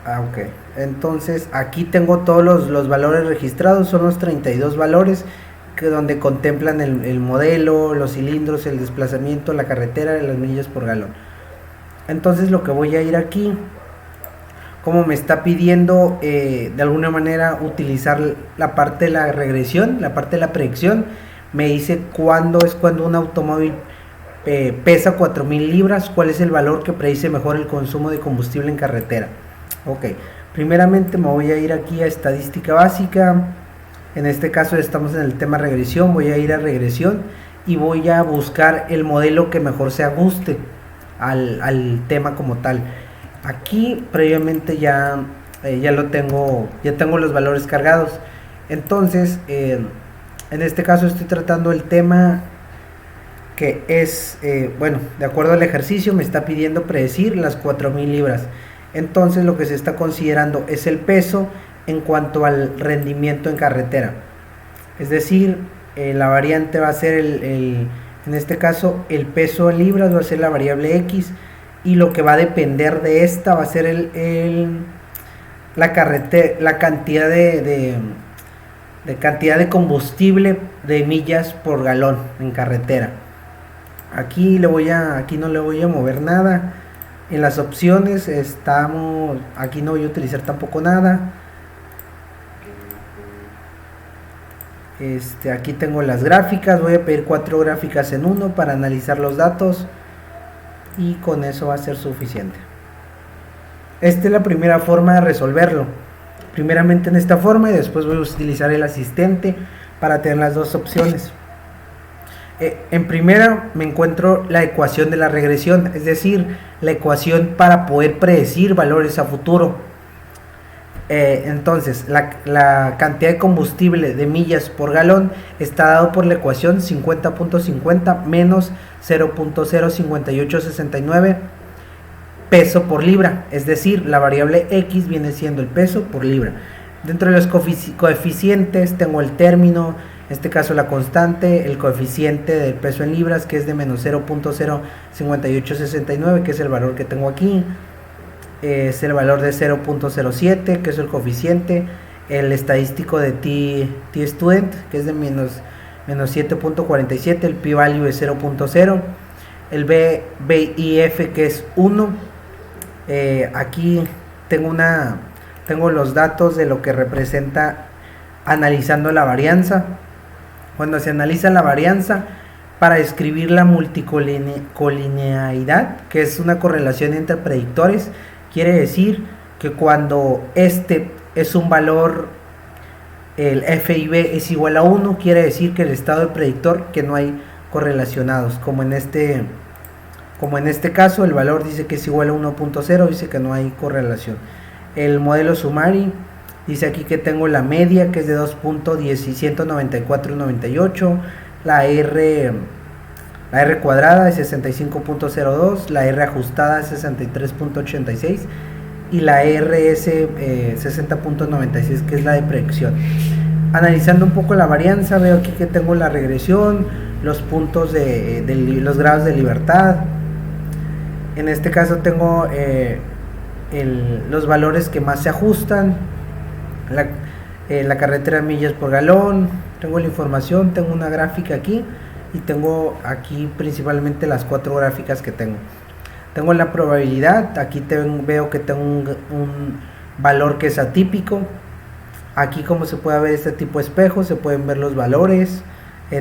Ok, entonces aquí tengo todos los valores registrados, son los 32 valores donde contemplan el modelo, los cilindros, el desplazamiento, la carretera y las millas por galón. Entonces lo que voy a ir aquí, como me está pidiendo de alguna manera utilizar la parte de la regresión, la parte de la predicción, me dice cuando un automóvil pesa 4.000 libras, cuál es el valor que predice mejor el consumo de combustible en carretera. Ok, primeramente me voy a ir aquí a estadística básica. En este caso estamos en el tema regresión, voy a ir a regresión y voy a buscar el modelo que mejor se ajuste al tema como tal. Aquí previamente ya tengo los valores cargados. Entonces, en este caso estoy tratando el tema que es, bueno, de acuerdo al ejercicio me está pidiendo predecir las 4000 libras. Entonces lo que se está considerando es el peso en cuanto al rendimiento en carretera. Es decir, la variante va a ser en este caso el peso en libras va a ser la variable X, y lo que va a depender de esta va a ser la cantidad cantidad de combustible de millas por galón en carretera. Aquí no le voy a mover nada. En las opciones aquí no voy a utilizar tampoco nada. Aquí tengo las gráficas, voy a pedir 4 gráficas en uno para analizar los datos, y con eso va a ser suficiente. Esta es la primera forma de resolverlo, primeramente en esta forma, y después voy a utilizar el asistente para tener las dos opciones. En primera me encuentro la ecuación de la regresión, es decir, la ecuación para poder predecir valores a futuro. Entonces la cantidad de combustible de millas por galón está dado por la ecuación 50.50 menos 0.05869 peso por libra, es decir, la variable X viene siendo el peso por libra. Dentro de los coeficientes tengo el término, en este caso la constante, el coeficiente del peso en libras, que es de menos 0.05869, que es el valor que tengo aquí. Es el valor de 0.07, que es el coeficiente. El estadístico de T-student, que es de menos 7.47. El p-value es 0.0. El BIF, que es 1. Aquí tengo los datos de lo que representa analizando la varianza. Cuando se analiza la varianza para describir la multicolinearidad, que es una correlación entre predictores, quiere decir que cuando este es un valor, el FIB es igual a 1, quiere decir que el estado del predictor que no hay correlacionados, como en este caso el valor dice que es igual a 1.0, dice que no hay correlación. El modelo Sumari dice aquí que tengo la media, que es de 2.19498, la R cuadrada es 65.02, la R ajustada es 63.86 y la RS 60.96, que es la de predicción. Analizando un poco la varianza, veo aquí que tengo la regresión, los puntos los grados de libertad. En este caso tengo los valores que más se ajustan, la carretera de millas por galón, tengo la información, tengo una gráfica aquí, y tengo aquí principalmente las 4 gráficas que tengo. Tengo la probabilidad, aquí veo que tengo un valor que es atípico. Aquí, como se puede ver este tipo de espejo, se pueden ver los valores.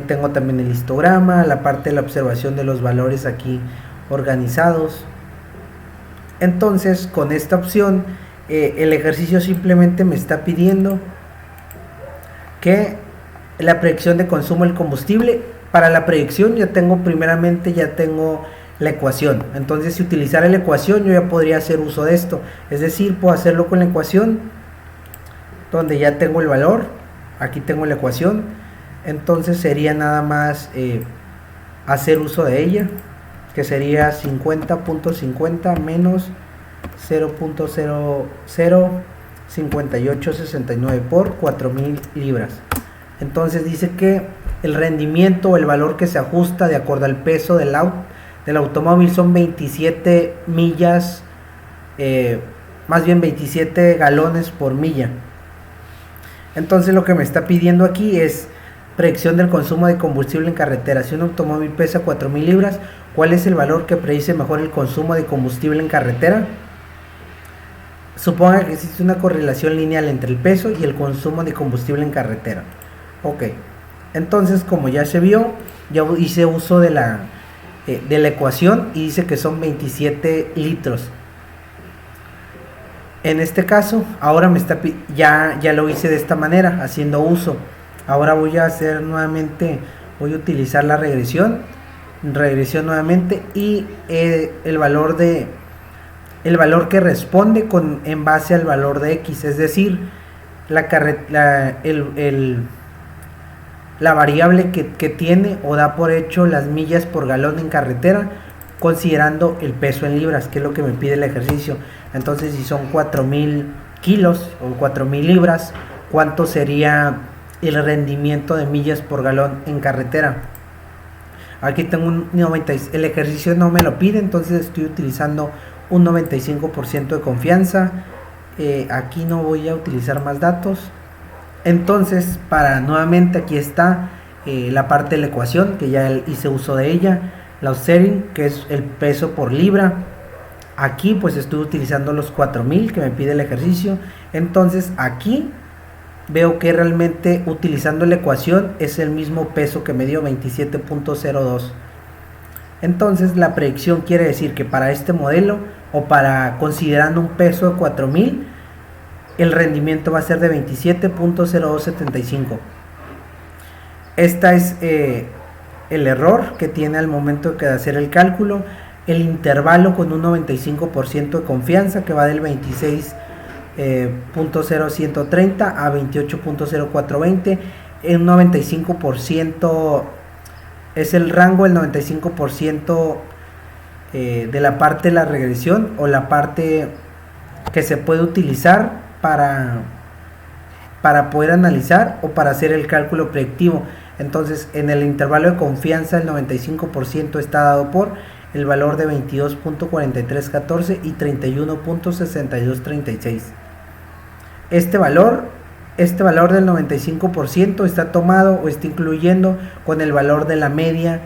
Tengo también el histograma, la parte de la observación de los valores aquí organizados. Entonces, con esta opción, el ejercicio simplemente me está pidiendo que la predicción de consumo del combustible. Para la predicción ya tengo la ecuación. Entonces, si utilizara la ecuación, yo ya podría hacer uso de esto. Es decir, puedo hacerlo con la ecuación, donde ya tengo el valor. Aquí tengo la ecuación. Entonces sería nada más hacer uso de ella, que sería 50.50 menos 0.005869 por 4000 libras. Entonces dice que el rendimiento o el valor que se ajusta de acuerdo al peso del automóvil son 27 millas, más bien 27 galones por milla. Entonces lo que me está pidiendo aquí es predicción del consumo de combustible en carretera. Si un automóvil pesa 4000 libras, ¿cuál es el valor que predice mejor el consumo de combustible en carretera? Suponga que existe una correlación lineal entre el peso y el consumo de combustible en carretera. Ok, entonces como ya se vio, ya hice uso de la ecuación y dice que son 27 litros. En este caso, ahora ya lo hice de esta manera, haciendo uso. Ahora voy a utilizar la regresión nuevamente, y el valor que responde en base al valor de X, es decir, la variable que tiene o da por hecho las millas por galón en carretera, considerando el peso en libras, que es lo que me pide el ejercicio. Entonces, si son 4000 kilos o 4000 libras, ¿cuánto sería el rendimiento de millas por galón en carretera? Aquí tengo un 90, el ejercicio no me lo pide, entonces estoy utilizando un 95% de confianza. Aquí no voy a utilizar más datos. Entonces, nuevamente aquí está la parte de la ecuación, que ya hice uso de ella. La offsetting, que es el peso por libra. Aquí pues estoy utilizando los 4000 que me pide el ejercicio. Entonces aquí veo que realmente utilizando la ecuación es el mismo peso que me dio, 27.02. Entonces la predicción quiere decir que para este modelo, o para considerando un peso de 4000, el rendimiento va a ser de 27.0275. Esta es el error que tiene al momento de hacer el cálculo. El intervalo con un 95% de confianza, que va del 26.0130 a 28.0420. En 95% es el rango del 95% de la parte de la regresión, o la parte que se puede utilizar para poder analizar o para hacer el cálculo predictivo. Entonces, en el intervalo de confianza el 95% está dado por el valor de 22.4314 y 31.6236. Este valor del 95% está tomado o está incluyendo con el valor de la media,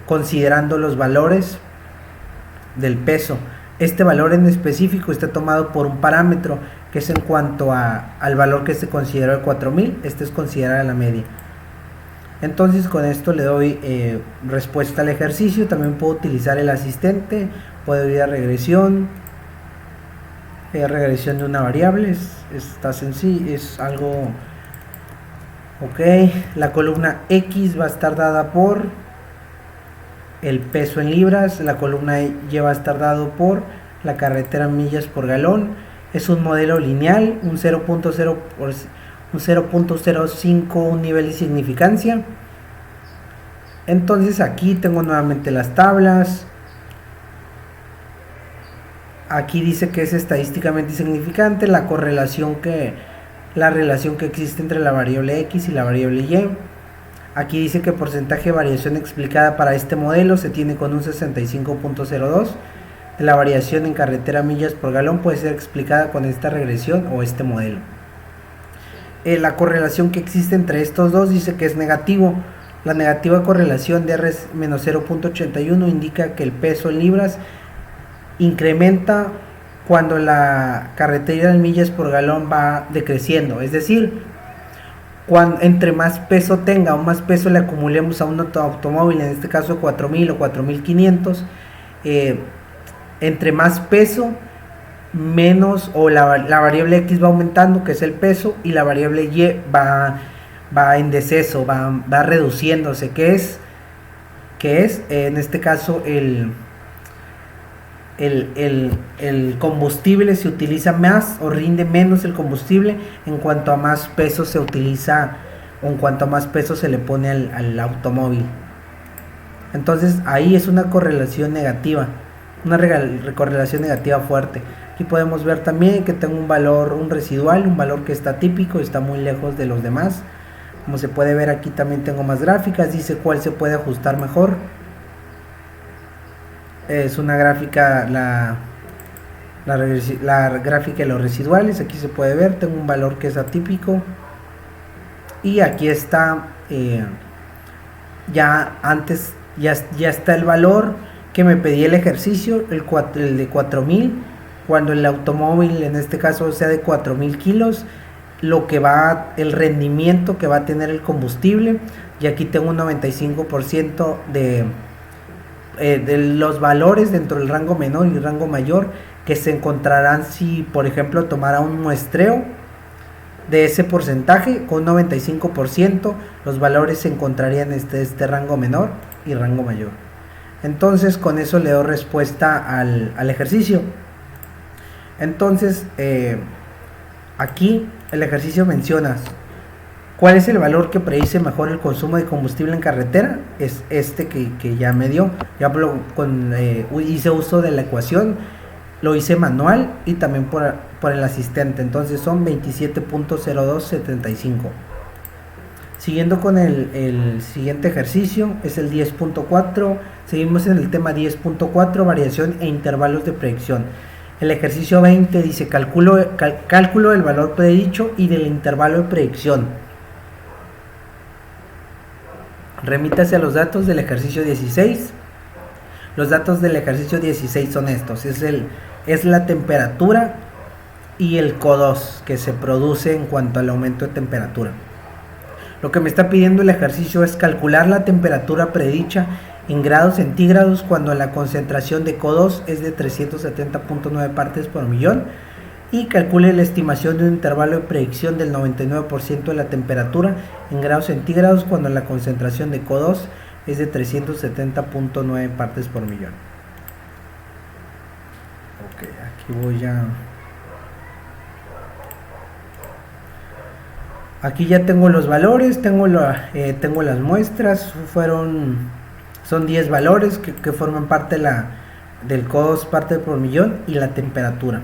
considerando los valores del peso. Este valor en específico está tomado por un parámetro que es en cuanto al valor que se considera de 4000. Este es considerada la media. Entonces con esto le doy respuesta al ejercicio. También puedo utilizar el asistente, puedo ir a regresión, regresión de una variable. Está sencillo, es algo ok. La columna X va a estar dada por el peso en libras, la columna Y va a estar dado por la carretera en millas por galón. Es un modelo lineal, un 0.05, un nivel de significancia. Entonces aquí tengo nuevamente las tablas. Aquí dice que es estadísticamente insignificante la relación que existe entre la variable X y la variable Y. Aquí dice que porcentaje de variación explicada para este modelo se tiene con un 65.02. La variación en carretera millas por galón puede ser explicada con esta regresión o este modelo. La correlación que existe entre estos dos dice que es negativo. La negativa correlación de R-0.81 indica que el peso en libras incrementa cuando la carretera en millas por galón va decreciendo. Es decir, entre más peso tenga o más peso le acumulemos a un automóvil, en este caso 4000 o 4500, entre más peso, menos, o la variable X va aumentando, que es el peso, y la variable Y va en deceso, va reduciéndose, que es en este caso el combustible se utiliza más o rinde menos el combustible en cuanto a más peso se utiliza o en cuanto a más peso se le pone al automóvil. Entonces ahí es una correlación negativa, una correlación negativa fuerte. Aquí podemos ver también que tengo un valor, un residual, un valor que está típico, está muy lejos de los demás. Como se puede ver, aquí también tengo más gráficas, dice cuál se puede ajustar mejor. Es una gráfica, la gráfica de los residuales. Aquí se puede ver, tengo un valor que es atípico, y aquí está ya está el valor que me pedí el ejercicio, el de 4000, cuando el automóvil en este caso sea de 4000 kilos, el rendimiento que va a tener el combustible. Y aquí tengo un 95% de los valores dentro del rango menor y rango mayor, que se encontrarán si por ejemplo tomara un muestreo de ese porcentaje. Con 95% los valores se encontrarían en este rango menor y rango mayor. Entonces con eso le doy respuesta al ejercicio. Entonces aquí el ejercicio menciona cuál es el valor que predice mejor el consumo de combustible en carretera. Es este que ya me dio. Ya hice uso de la ecuación, lo hice manual y también por el asistente. Entonces son 27.0275. Siguiendo con el siguiente ejercicio, es el 10.4. Seguimos en el tema 10.4, variación e intervalos de predicción. El ejercicio 20 dice cálculo del valor predicho y del intervalo de predicción. Remítase a los datos del ejercicio 16. Los datos del ejercicio 16 son estos. Es la temperatura y el CO2 que se produce en cuanto al aumento de temperatura. Lo que me está pidiendo el ejercicio es calcular la temperatura predicha en grados centígrados cuando la concentración de CO2 es de 370.9 partes por millón, y calcule la estimación de un intervalo de predicción del 99% de la temperatura en grados centígrados cuando la concentración de CO2 es de 370.9 partes por millón. Ok, aquí voy a... Aquí ya tengo los valores, tengo las muestras, son 10 valores que forman parte del CO2 parte por millón y la temperatura.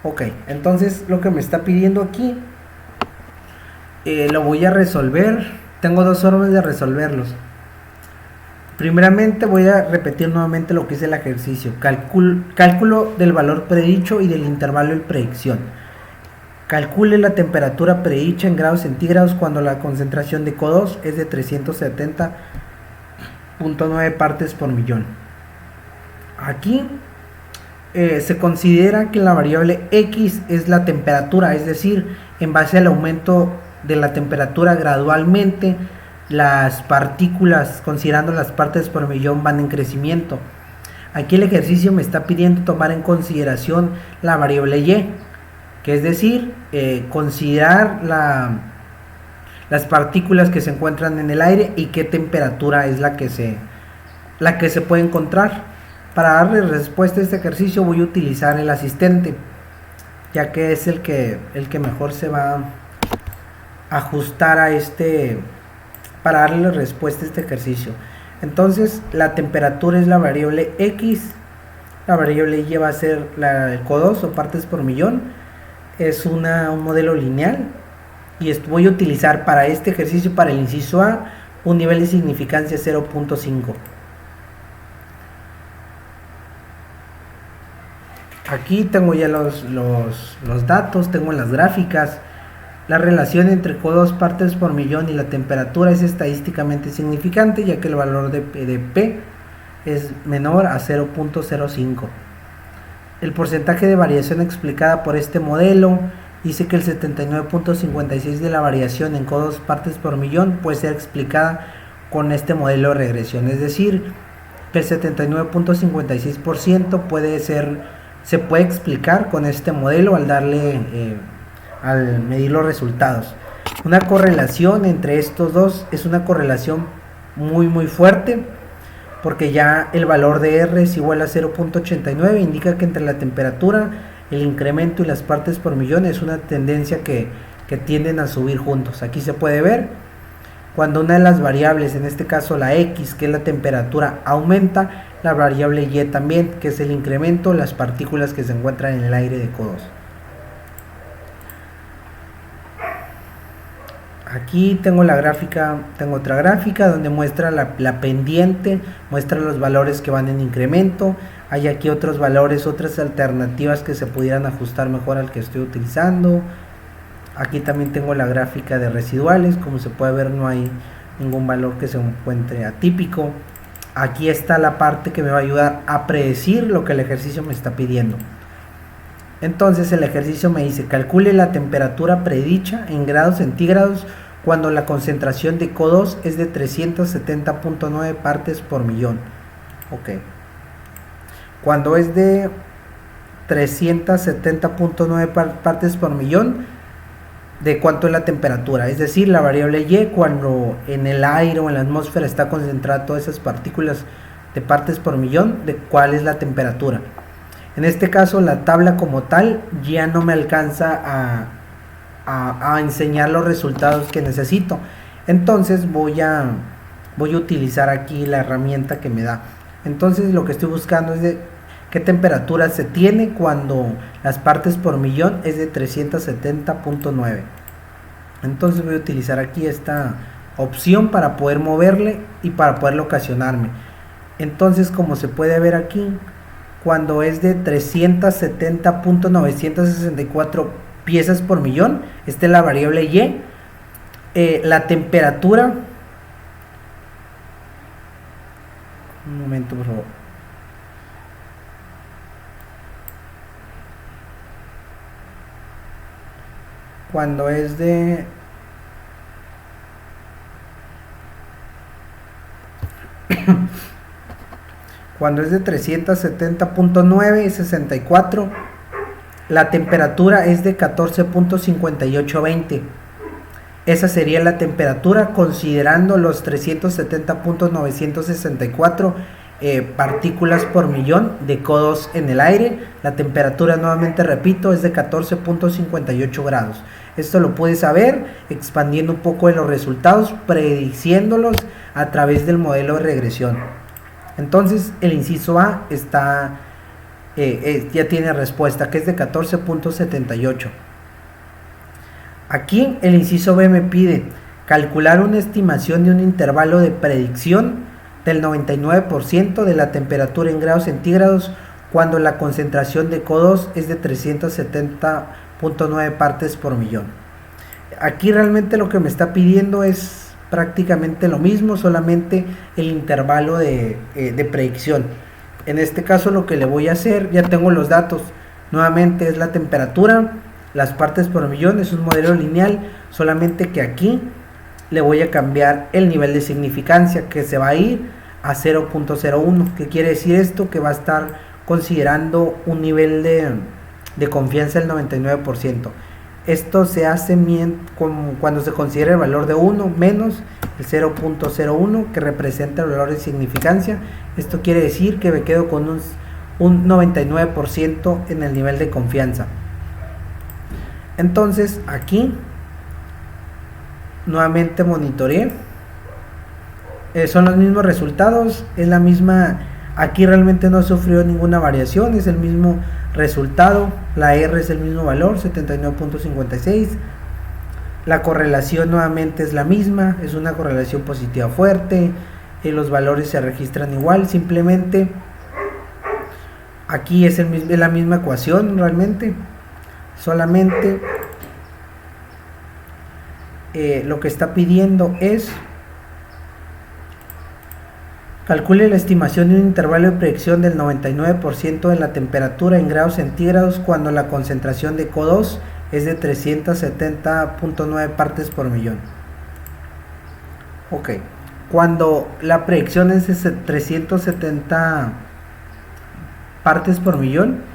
Ok, entonces lo que me está pidiendo aquí, lo voy a resolver. Tengo dos formas de resolverlos. Primeramente voy a repetir nuevamente lo que es el ejercicio. Cálculo del valor predicho y del intervalo de predicción. Calcule la temperatura predicha en grados centígrados cuando la concentración de CO2 es de 370.9 partes por millón. Aquí se considera que la variable X es la temperatura, es decir, en base al aumento de la temperatura gradualmente, las partículas, considerando las partes por millón, van en crecimiento. Aquí el ejercicio me está pidiendo tomar en consideración la variable Y, que es decir, considerar las partículas que se encuentran en el aire y qué temperatura es la que se puede encontrar. Para darle respuesta a este ejercicio voy a utilizar el asistente, ya que es el que mejor se va a ajustar para darle respuesta a este ejercicio. Entonces la temperatura es la variable X, la variable Y va a ser el CO2 o partes por millón. Es un modelo lineal y voy a utilizar para este ejercicio, para el inciso A, un nivel de significancia 0.5. Aquí tengo ya los datos, tengo las gráficas. La relación entre CO2 partes por millón y la temperatura es estadísticamente significante, ya que el valor de P es menor a 0.05. El porcentaje de variación explicada por este modelo dice que el 79.56 de la variación en CO2 partes por millón puede ser explicada con este modelo de regresión, es decir, que el 79.56% se puede explicar con este modelo al medir los resultados. Una correlación entre estos dos es una correlación muy fuerte, porque ya el valor de R es igual a 0.89, indica que entre la temperatura, el incremento y las partes por millón es una tendencia que tienden a subir juntos. Aquí se puede ver cuando una de las variables, en este caso la X, que es la temperatura, aumenta, la variable Y también, que es el incremento, las partículas que se encuentran en el aire de CO2. Aquí tengo otra gráfica donde muestra la pendiente, muestra los valores que van en incremento. Hay aquí otros valores, otras alternativas que se pudieran ajustar mejor al que estoy utilizando. Aquí también tengo la gráfica de residuales. Como se puede ver, no hay ningún valor que se encuentre atípico. Aquí está la parte que me va a ayudar a predecir lo que el ejercicio me está pidiendo. Entonces el ejercicio me dice, calcule la temperatura predicha en grados centígrados cuando la concentración de CO2 es de 370.9 partes por millón. Ok. Cuando es de 370.9 partes por millón, ¿de cuánto es la temperatura? Es decir, la variable Y, cuando en el aire o en la atmósfera está concentrada todas esas partículas de partes por millón, ¿de cuál es la temperatura? En este caso la tabla como tal ya no me alcanza a enseñar los resultados que necesito. Entonces voy a utilizar aquí la herramienta que me da. Entonces lo que estoy buscando es de qué temperatura se tiene cuando las partes por millón es de 370.9. entonces voy a utilizar aquí esta opción para poder moverle y para poder ocasionarme. Entonces, como se puede ver aquí, cuando es de 370.964 piezas por millón, esta es la variable Y. La temperatura, un momento por favor, cuando es de cuando es de 370.964, la temperatura es de 14.5820. Esa sería la temperatura considerando los 370.964 partículas por millón de CO2 en el aire. La temperatura, nuevamente repito, es de 14.58 grados. Esto lo puedes saber expandiendo un poco de los resultados, prediciéndolos a través del modelo de regresión. Entonces el inciso A está ya tiene respuesta, que es de 14.78. Aquí el inciso B me pide calcular una estimación de un intervalo de predicción del 99% de la temperatura en grados centígrados cuando la concentración de CO2 es de 370.9 partes por millón. Aquí realmente lo que me está pidiendo es prácticamente lo mismo, solamente el intervalo de predicción. En este caso lo que le voy a hacer, ya tengo los datos, nuevamente es la temperatura, las partes por millón, es un modelo lineal, solamente que aquí le voy a cambiar el nivel de significancia, que se va a ir a 0.01. ¿Qué quiere decir esto? Que va a estar considerando un nivel de confianza del 99%. Esto se hace cuando se considera el valor de 1 menos el 0.01, que representa el valor de significancia. Esto quiere decir que me quedo con un 99% en el nivel de confianza. Entonces aquí nuevamente monitoreé, son los mismos resultados, es la misma, aquí realmente no sufrió ninguna variación, es el mismo resultado, la R es el mismo valor, 79.56, la correlación nuevamente es la misma, es una correlación positiva fuerte, los valores se registran igual, simplemente aquí es la misma ecuación realmente, solamente lo que está pidiendo es calcule la estimación de un intervalo de predicción del 99% de la temperatura en grados centígrados cuando la concentración de CO2 es de 370.9 partes por millón. Ok, cuando la predicción es de 370 partes por millón,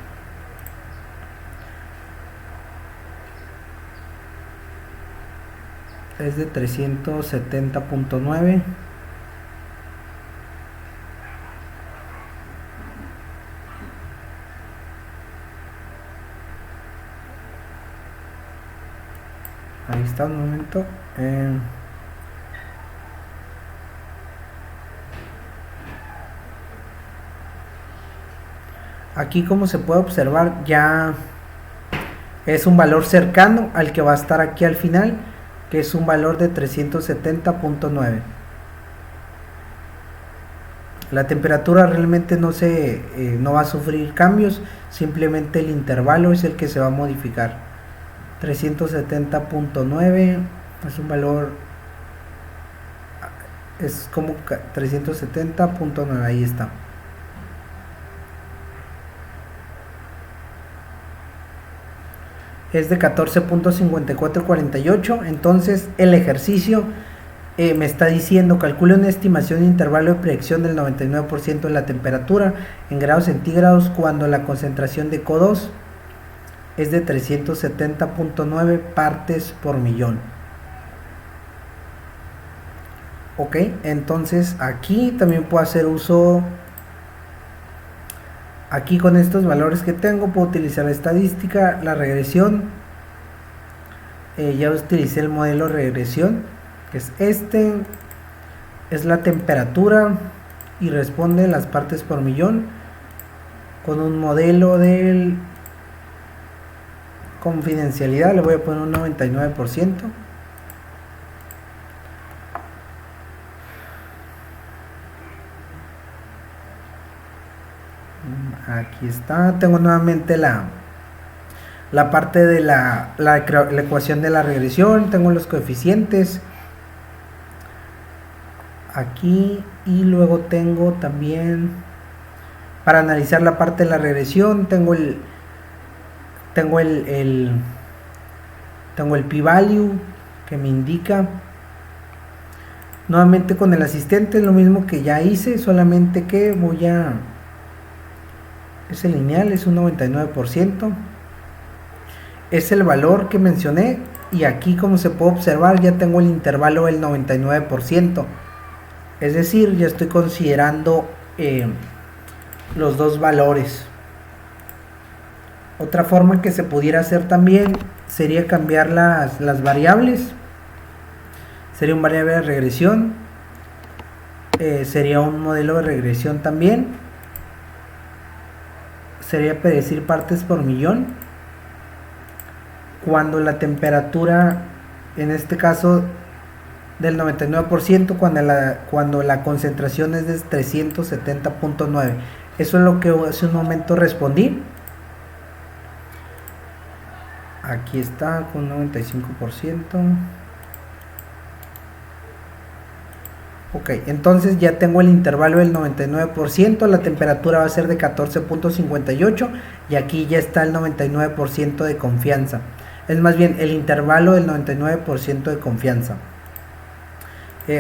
es de 370.9. Ahí está, un momento. Aquí, como se puede observar, ya es un valor cercano al que va a estar aquí al final, que es un valor de 370.9. La temperatura realmente no va a sufrir cambios, simplemente el intervalo es el que se va a modificar. 370.9 es un valor, es como 370.9, ahí está. Es de 14.5448. Entonces el ejercicio me está diciendo calcule una estimación de intervalo de predicción del 99% de la temperatura en grados centígrados cuando la concentración de CO2 es de 370.9 partes por millón. Ok, entonces aquí también puedo hacer uso, aquí con estos valores que tengo puedo utilizar la estadística, la regresión, ya utilicé el modelo regresión, que es este, es la temperatura y responde las partes por millón con un modelo de confidencialidad, le voy a poner un 99%. Aquí está, tengo nuevamente la parte de la ecuación de la regresión, tengo los coeficientes aquí, y luego tengo también, para analizar la parte de la regresión, tengo el p-value que me indica. Nuevamente con el asistente lo mismo que ya hice, solamente que voy a, ese lineal es un 99%, es el valor que mencioné, y aquí, como se puede observar, ya tengo el intervalo del 99%, es decir, ya estoy considerando los dos valores. Otra forma que se pudiera hacer también sería cambiar las variables. Sería un variable de regresión, sería un modelo de regresión también, sería predecir partes por millón. Cuando la temperatura, en este caso del 99%, cuando la concentración es de 370.9. Eso es lo que hace un momento respondí. Aquí está con 95%. Ok, entonces ya tengo el intervalo del 99%, la temperatura va a ser de 14.58 y aquí ya está el 99% de confianza. Es más bien el intervalo del 99% de confianza.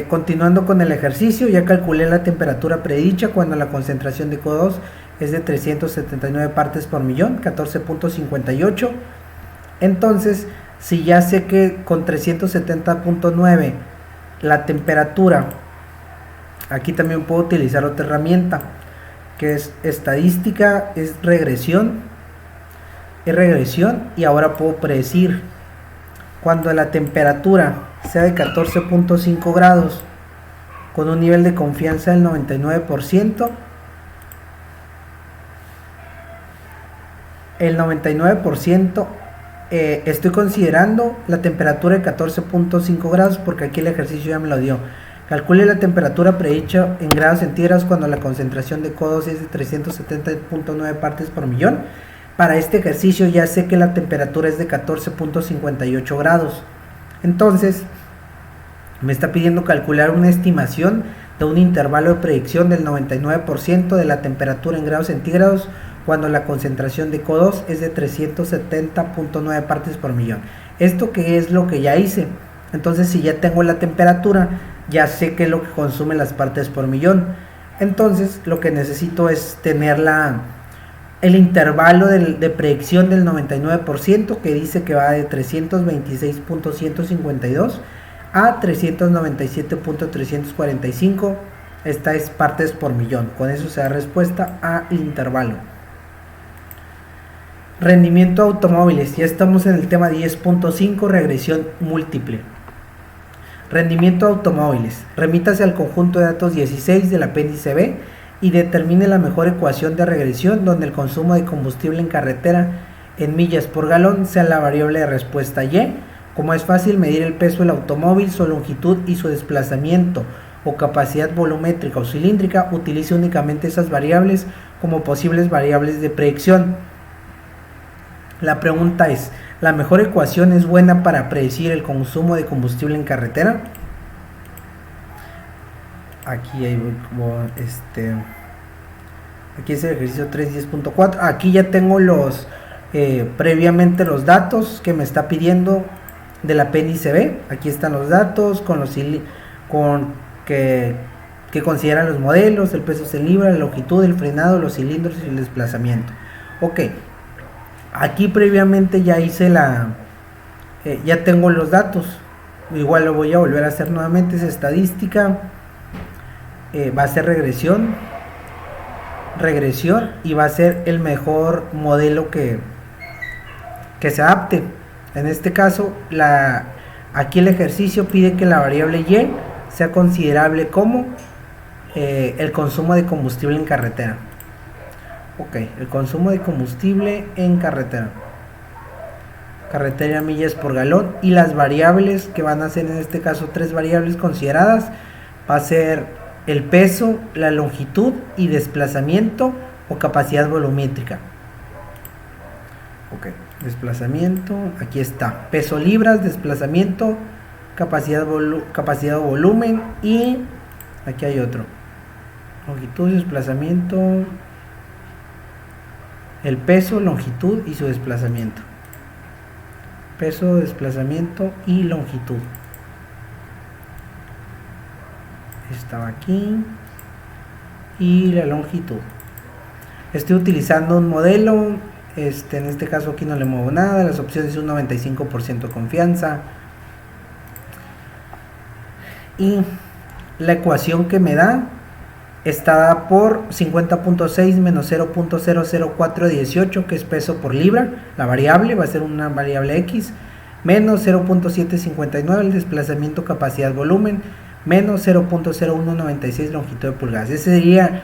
Continuando con el ejercicio, ya calculé la temperatura predicha cuando la concentración de CO2 es de 379 partes por millón, 14.58. Entonces, si ya sé que con 370.9 la temperatura, aquí también puedo utilizar otra herramienta que es estadística, es regresión, y ahora puedo predecir cuando la temperatura sea de 14.5 grados con un nivel de confianza del 99%, el 99%, estoy considerando la temperatura de 14.5 grados porque aquí el ejercicio ya me lo dio. Calcule la temperatura predicha en grados centígrados cuando la concentración de CO2 es de 370.9 partes por millón. Para este ejercicio ya sé que la temperatura es de 14.58 grados. Entonces, me está pidiendo calcular una estimación de un intervalo de predicción del 99% de la temperatura en grados centígrados cuando la concentración de CO2 es de 370.9 partes por millón. Esto que es lo que ya hice. Entonces, si ya tengo la temperatura, ya sé qué es lo que consume las partes por millón. Entonces, lo que necesito es tener el intervalo de predicción del 99%, que dice que va de 326.152 a 397.345. Esta es partes por millón. Con eso se da respuesta al intervalo. Rendimiento de automóviles. Ya estamos en el tema 10.5, regresión múltiple. Rendimiento de automóviles. Remítase al conjunto de datos 16 del apéndice B y determine la mejor ecuación de regresión donde el consumo de combustible en carretera en millas por galón sea la variable de respuesta Y. Como es fácil medir el peso del automóvil, su longitud y su desplazamiento o capacidad volumétrica o cilíndrica, utilice únicamente esas variables como posibles variables de predicción. La pregunta es, ¿la mejor ecuación es buena para predecir el consumo de combustible en carretera? Aquí hay aquí es el ejercicio 3.10.4. Aquí ya tengo previamente los datos que me está pidiendo del apéndice B. Aquí están los datos con que consideran los modelos, el peso en libra, la longitud, el frenado, los cilindros y el desplazamiento. Ok, aquí previamente ya hice ya tengo los datos. Igual lo voy a volver a hacer nuevamente. Es estadística, va a ser regresión y va a ser el mejor modelo que se adapte. En este caso, aquí el ejercicio pide que la variable Y sea considerable como el consumo de combustible en carretera. Ok, el consumo de combustible en carretera. Carretera, millas por galón. Y las variables que van a ser en este caso 3 variables consideradas va a ser el peso, la longitud y desplazamiento o capacidad volumétrica. Ok, desplazamiento, aquí está, peso libras, desplazamiento, capacidad o volumen, y aquí hay otro, longitud, desplazamiento, el peso, longitud y su desplazamiento. Peso, desplazamiento y longitud. Estaba aquí. Y la longitud. Estoy utilizando un modelo. En este caso aquí no le muevo nada. Las opciones un 95% confianza. Y la ecuación que me da está dada por 50.6 menos 0.00418, que es peso por libra. La variable va a ser una variable X, menos 0.759 el desplazamiento, capacidad, volumen, menos 0.0196 longitud de pulgadas. Ese sería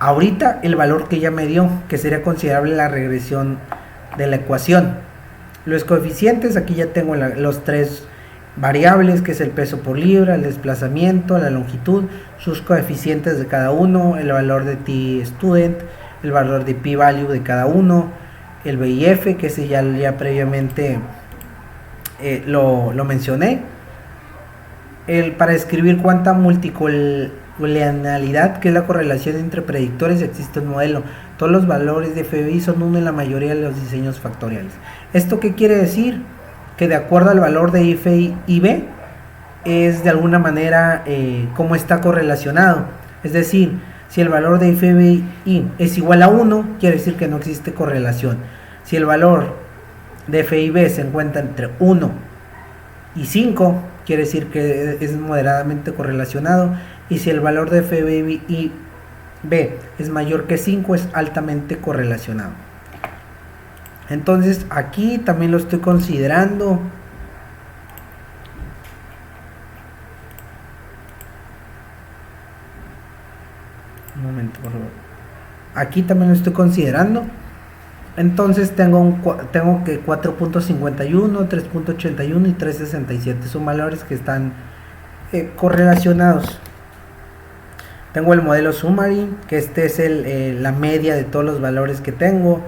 ahorita el valor que ya me dio, que sería considerable la regresión de la ecuación. Los coeficientes, aquí ya tengo los 3 variables, que es el peso por libra, el desplazamiento, la longitud, sus coeficientes de cada uno, el valor de t-student, el valor de p-value de cada uno, el BIF, que ese ya previamente lo mencioné. Para describir cuánta multicolenialidad, que es la correlación entre predictores, existe un modelo. Todos los valores de FBI son 1 en la mayoría de los diseños factoriales. ¿Esto qué quiere decir? Que de acuerdo al valor de IFI y B es de alguna manera cómo está correlacionado. Es decir, si el valor de IFI es igual a 1, quiere decir que no existe correlación. Si el valor de FIB se encuentra entre 1 y 5, quiere decir que es moderadamente correlacionado. Y si el valor de FIB y B es mayor que 5, es altamente correlacionado. Entonces aquí también lo estoy considerando. Un momento, por favor. Aquí también lo estoy considerando. Entonces tengo que 4.51, 3.81 y 3.67 son valores que están correlacionados. Tengo el modelo summary, que este es la media de todos los valores que tengo.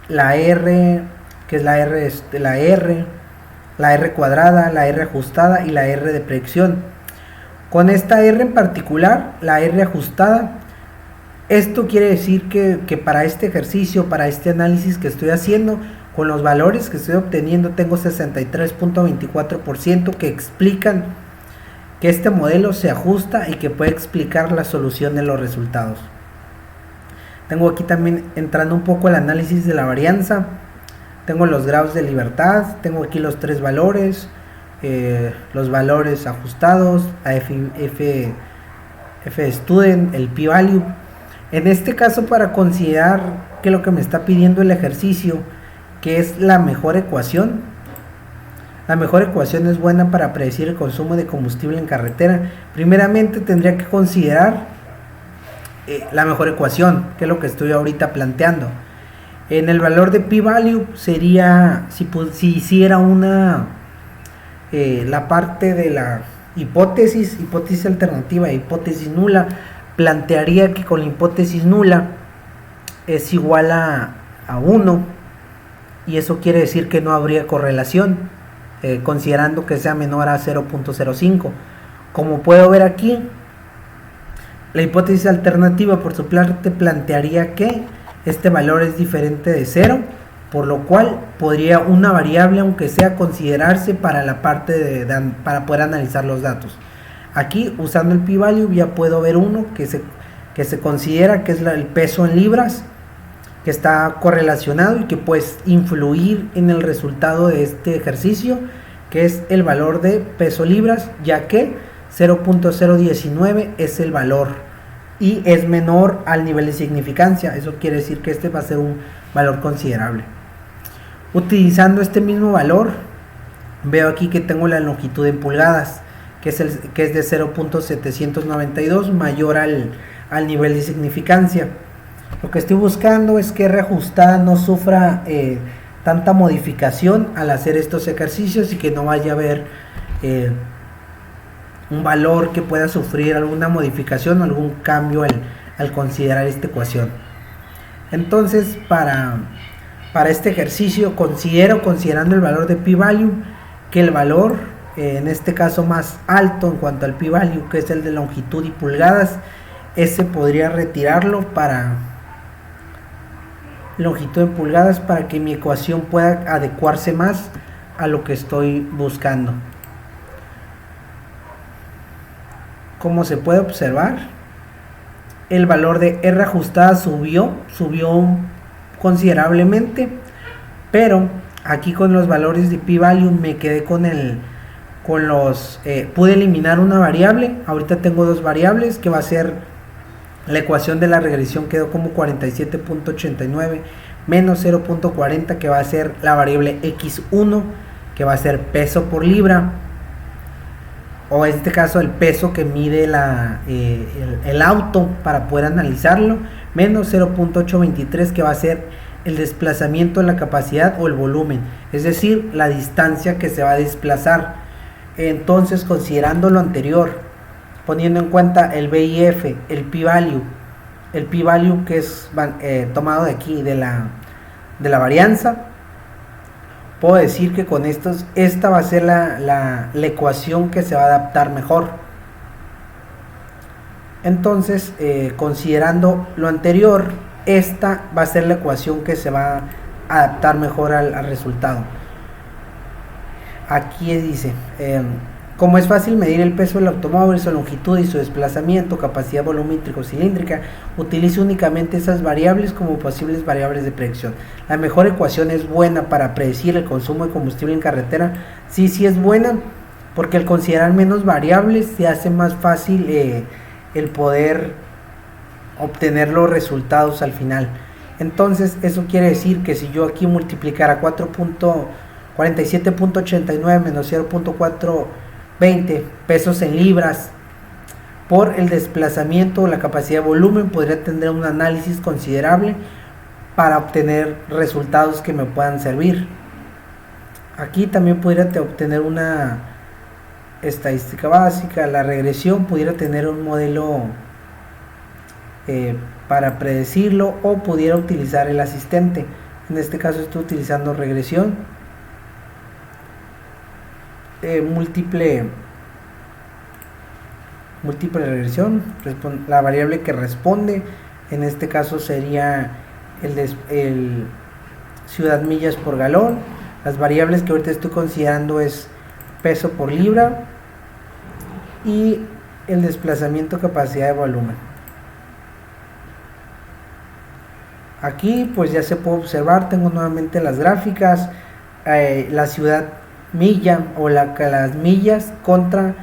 La R, que es la R cuadrada, la R ajustada y la R de predicción. Con esta R en particular, la R ajustada, esto quiere decir que para este ejercicio, para este análisis que estoy haciendo, con los valores que estoy obteniendo, tengo 63.24% que explican que este modelo se ajusta y que puede explicar la solución de los resultados. Tengo aquí también entrando un poco al análisis de la varianza. Tengo los grados de libertad. Tengo aquí los 3 valores. Los valores ajustados. A F student, el p-value. En este caso, para considerar que lo que me está pidiendo el ejercicio, que es la mejor ecuación. La mejor ecuación es buena para predecir el consumo de combustible en carretera. Primeramente tendría que considerar la mejor ecuación, que es lo que estoy ahorita planteando. En el valor de p-value sería, si hiciera la parte de la hipótesis alternativa e hipótesis nula, plantearía que con la hipótesis nula es igual a 1, y eso quiere decir que no habría correlación, considerando que sea menor a 0.05. Como puedo ver aquí, la hipótesis alternativa por su parte plantearía que este valor es diferente de 0, por lo cual podría una variable, aunque sea, considerarse para la parte para poder analizar los datos. Aquí, usando el p-value, ya puedo ver uno que se considera que es el peso en libras, que está correlacionado y que puede influir en el resultado de este ejercicio, que es el valor de peso libras, ya que 0.019 es el valor y es menor al nivel de significancia. Eso quiere decir que este va a ser un valor considerable. Utilizando este mismo valor, veo aquí que tengo la longitud en pulgadas, que es de 0.792 mayor al nivel de significancia. Lo que estoy buscando es que R ajustada no sufra tanta modificación al hacer estos ejercicios y que no vaya a haber un valor que pueda sufrir alguna modificación o algún cambio al considerar esta ecuación. Entonces, para este ejercicio considerando el valor de p-value, que el valor en este caso más alto en cuanto al p-value, que es el de longitud y pulgadas, ese podría retirarlo para longitud en pulgadas para que mi ecuación pueda adecuarse más a lo que estoy buscando. Como se puede observar, el valor de R ajustada subió considerablemente, pero aquí con los valores de p-value me quedé pude eliminar una variable. Ahorita tengo dos variables, que va a ser la ecuación de la regresión, quedó como 47.89 menos 0.40, que va a ser la variable x1, que va a ser peso por libra, o en este caso el peso que mide el auto para poder analizarlo, menos 0.823, que va a ser el desplazamiento de la capacidad o el volumen, es decir, la distancia que se va a desplazar. Entonces, considerando lo anterior, poniendo en cuenta el BIF, el p-value que es tomado de aquí de la varianza, puedo decir que con esta va a ser la ecuación que se va a adaptar mejor. Entonces, considerando lo anterior, esta va a ser la ecuación que se va a adaptar mejor al resultado. Aquí dice, como es fácil medir el peso del automóvil, su longitud y su desplazamiento, capacidad volumétrico cilíndrica, utilizo únicamente esas variables como posibles variables de predicción. La mejor ecuación es buena para predecir el consumo de combustible en carretera. Sí es buena, porque al considerar menos variables se hace más fácil el poder obtener los resultados al final. Entonces, eso quiere decir que si yo aquí multiplicara 47.89 menos 0.420 pesos en libras por el desplazamiento o la capacidad de volumen, podría tener un análisis considerable para obtener resultados que me puedan servir. Aquí también podría obtener una estadística básica, la regresión, pudiera tener un modelo para predecirlo, o pudiera utilizar el asistente. En este caso estoy utilizando regresión múltiple regresión. La variable que responde en este caso sería el ciudad millas por galón. Las variables que ahorita estoy considerando es peso por libra y el desplazamiento, capacidad de volumen. Aquí pues ya se puede observar, tengo nuevamente las gráficas, la ciudad milla o las millas contra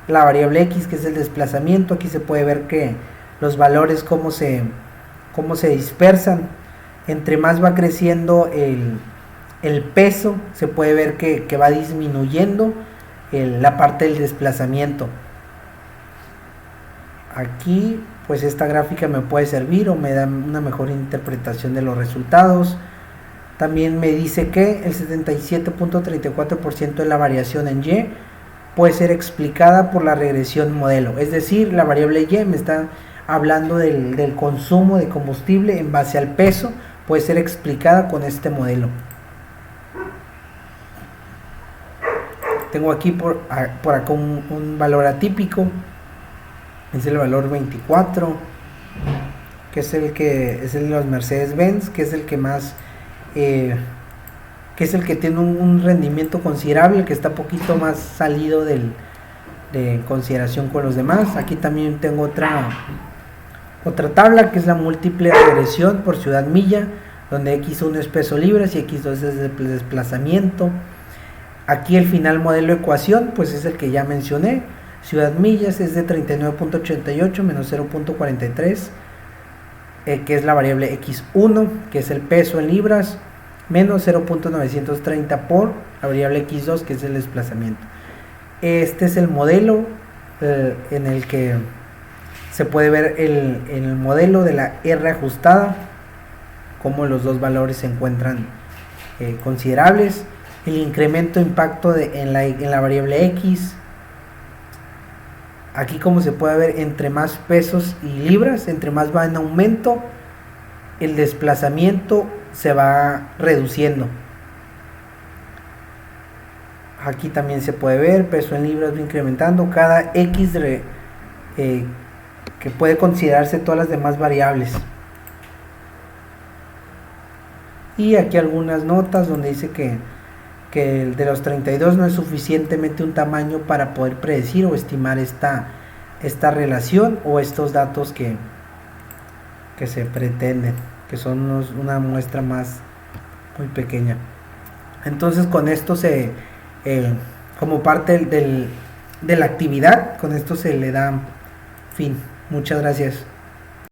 la variable x, que es el desplazamiento. Aquí se puede ver que los valores cómo se dispersan. Entre más va creciendo el peso, se puede ver que va disminuyendo la parte del desplazamiento. Aquí pues esta gráfica me puede servir o me da una mejor interpretación de los resultados. También me dice que el 77.34% de la variación en Y puede ser explicada por la regresión modelo, es decir, la variable Y me está hablando del consumo de combustible en base al peso, puede ser explicada con este modelo. Tengo aquí por acá un valor atípico, es el valor 24, que es el de los Mercedes-Benz, que es el que más que es el que tiene un rendimiento considerable, que está poquito más salido de consideración con los demás. Aquí también tengo otra tabla, que es la múltiple regresión por ciudad milla, donde x1 es peso libras y x2 es desplazamiento. Aquí el final modelo ecuación pues es el que ya mencioné. Ciudad millas es de 39.88 menos 0.43, que es la variable x1, que es el peso en libras. menos 0.930 por la variable x2, que es el desplazamiento. Este es el modelo en el que se puede ver el modelo de la R ajustada, como los dos valores se encuentran considerables. El incremento de impacto en la variable x. Aquí, como se puede ver, entre más pesos y libras, entre más va en aumento, el desplazamiento se va reduciendo. Aquí también se puede ver peso en libras va incrementando cada x que puede considerarse todas las demás variables. Y aquí algunas notas donde dice que el de los 32 no es suficientemente un tamaño para poder predecir o estimar esta relación o estos datos que se pretenden, que son una muestra muy pequeña. Entonces, con esto como parte de la actividad, con esto se le da fin. Muchas gracias.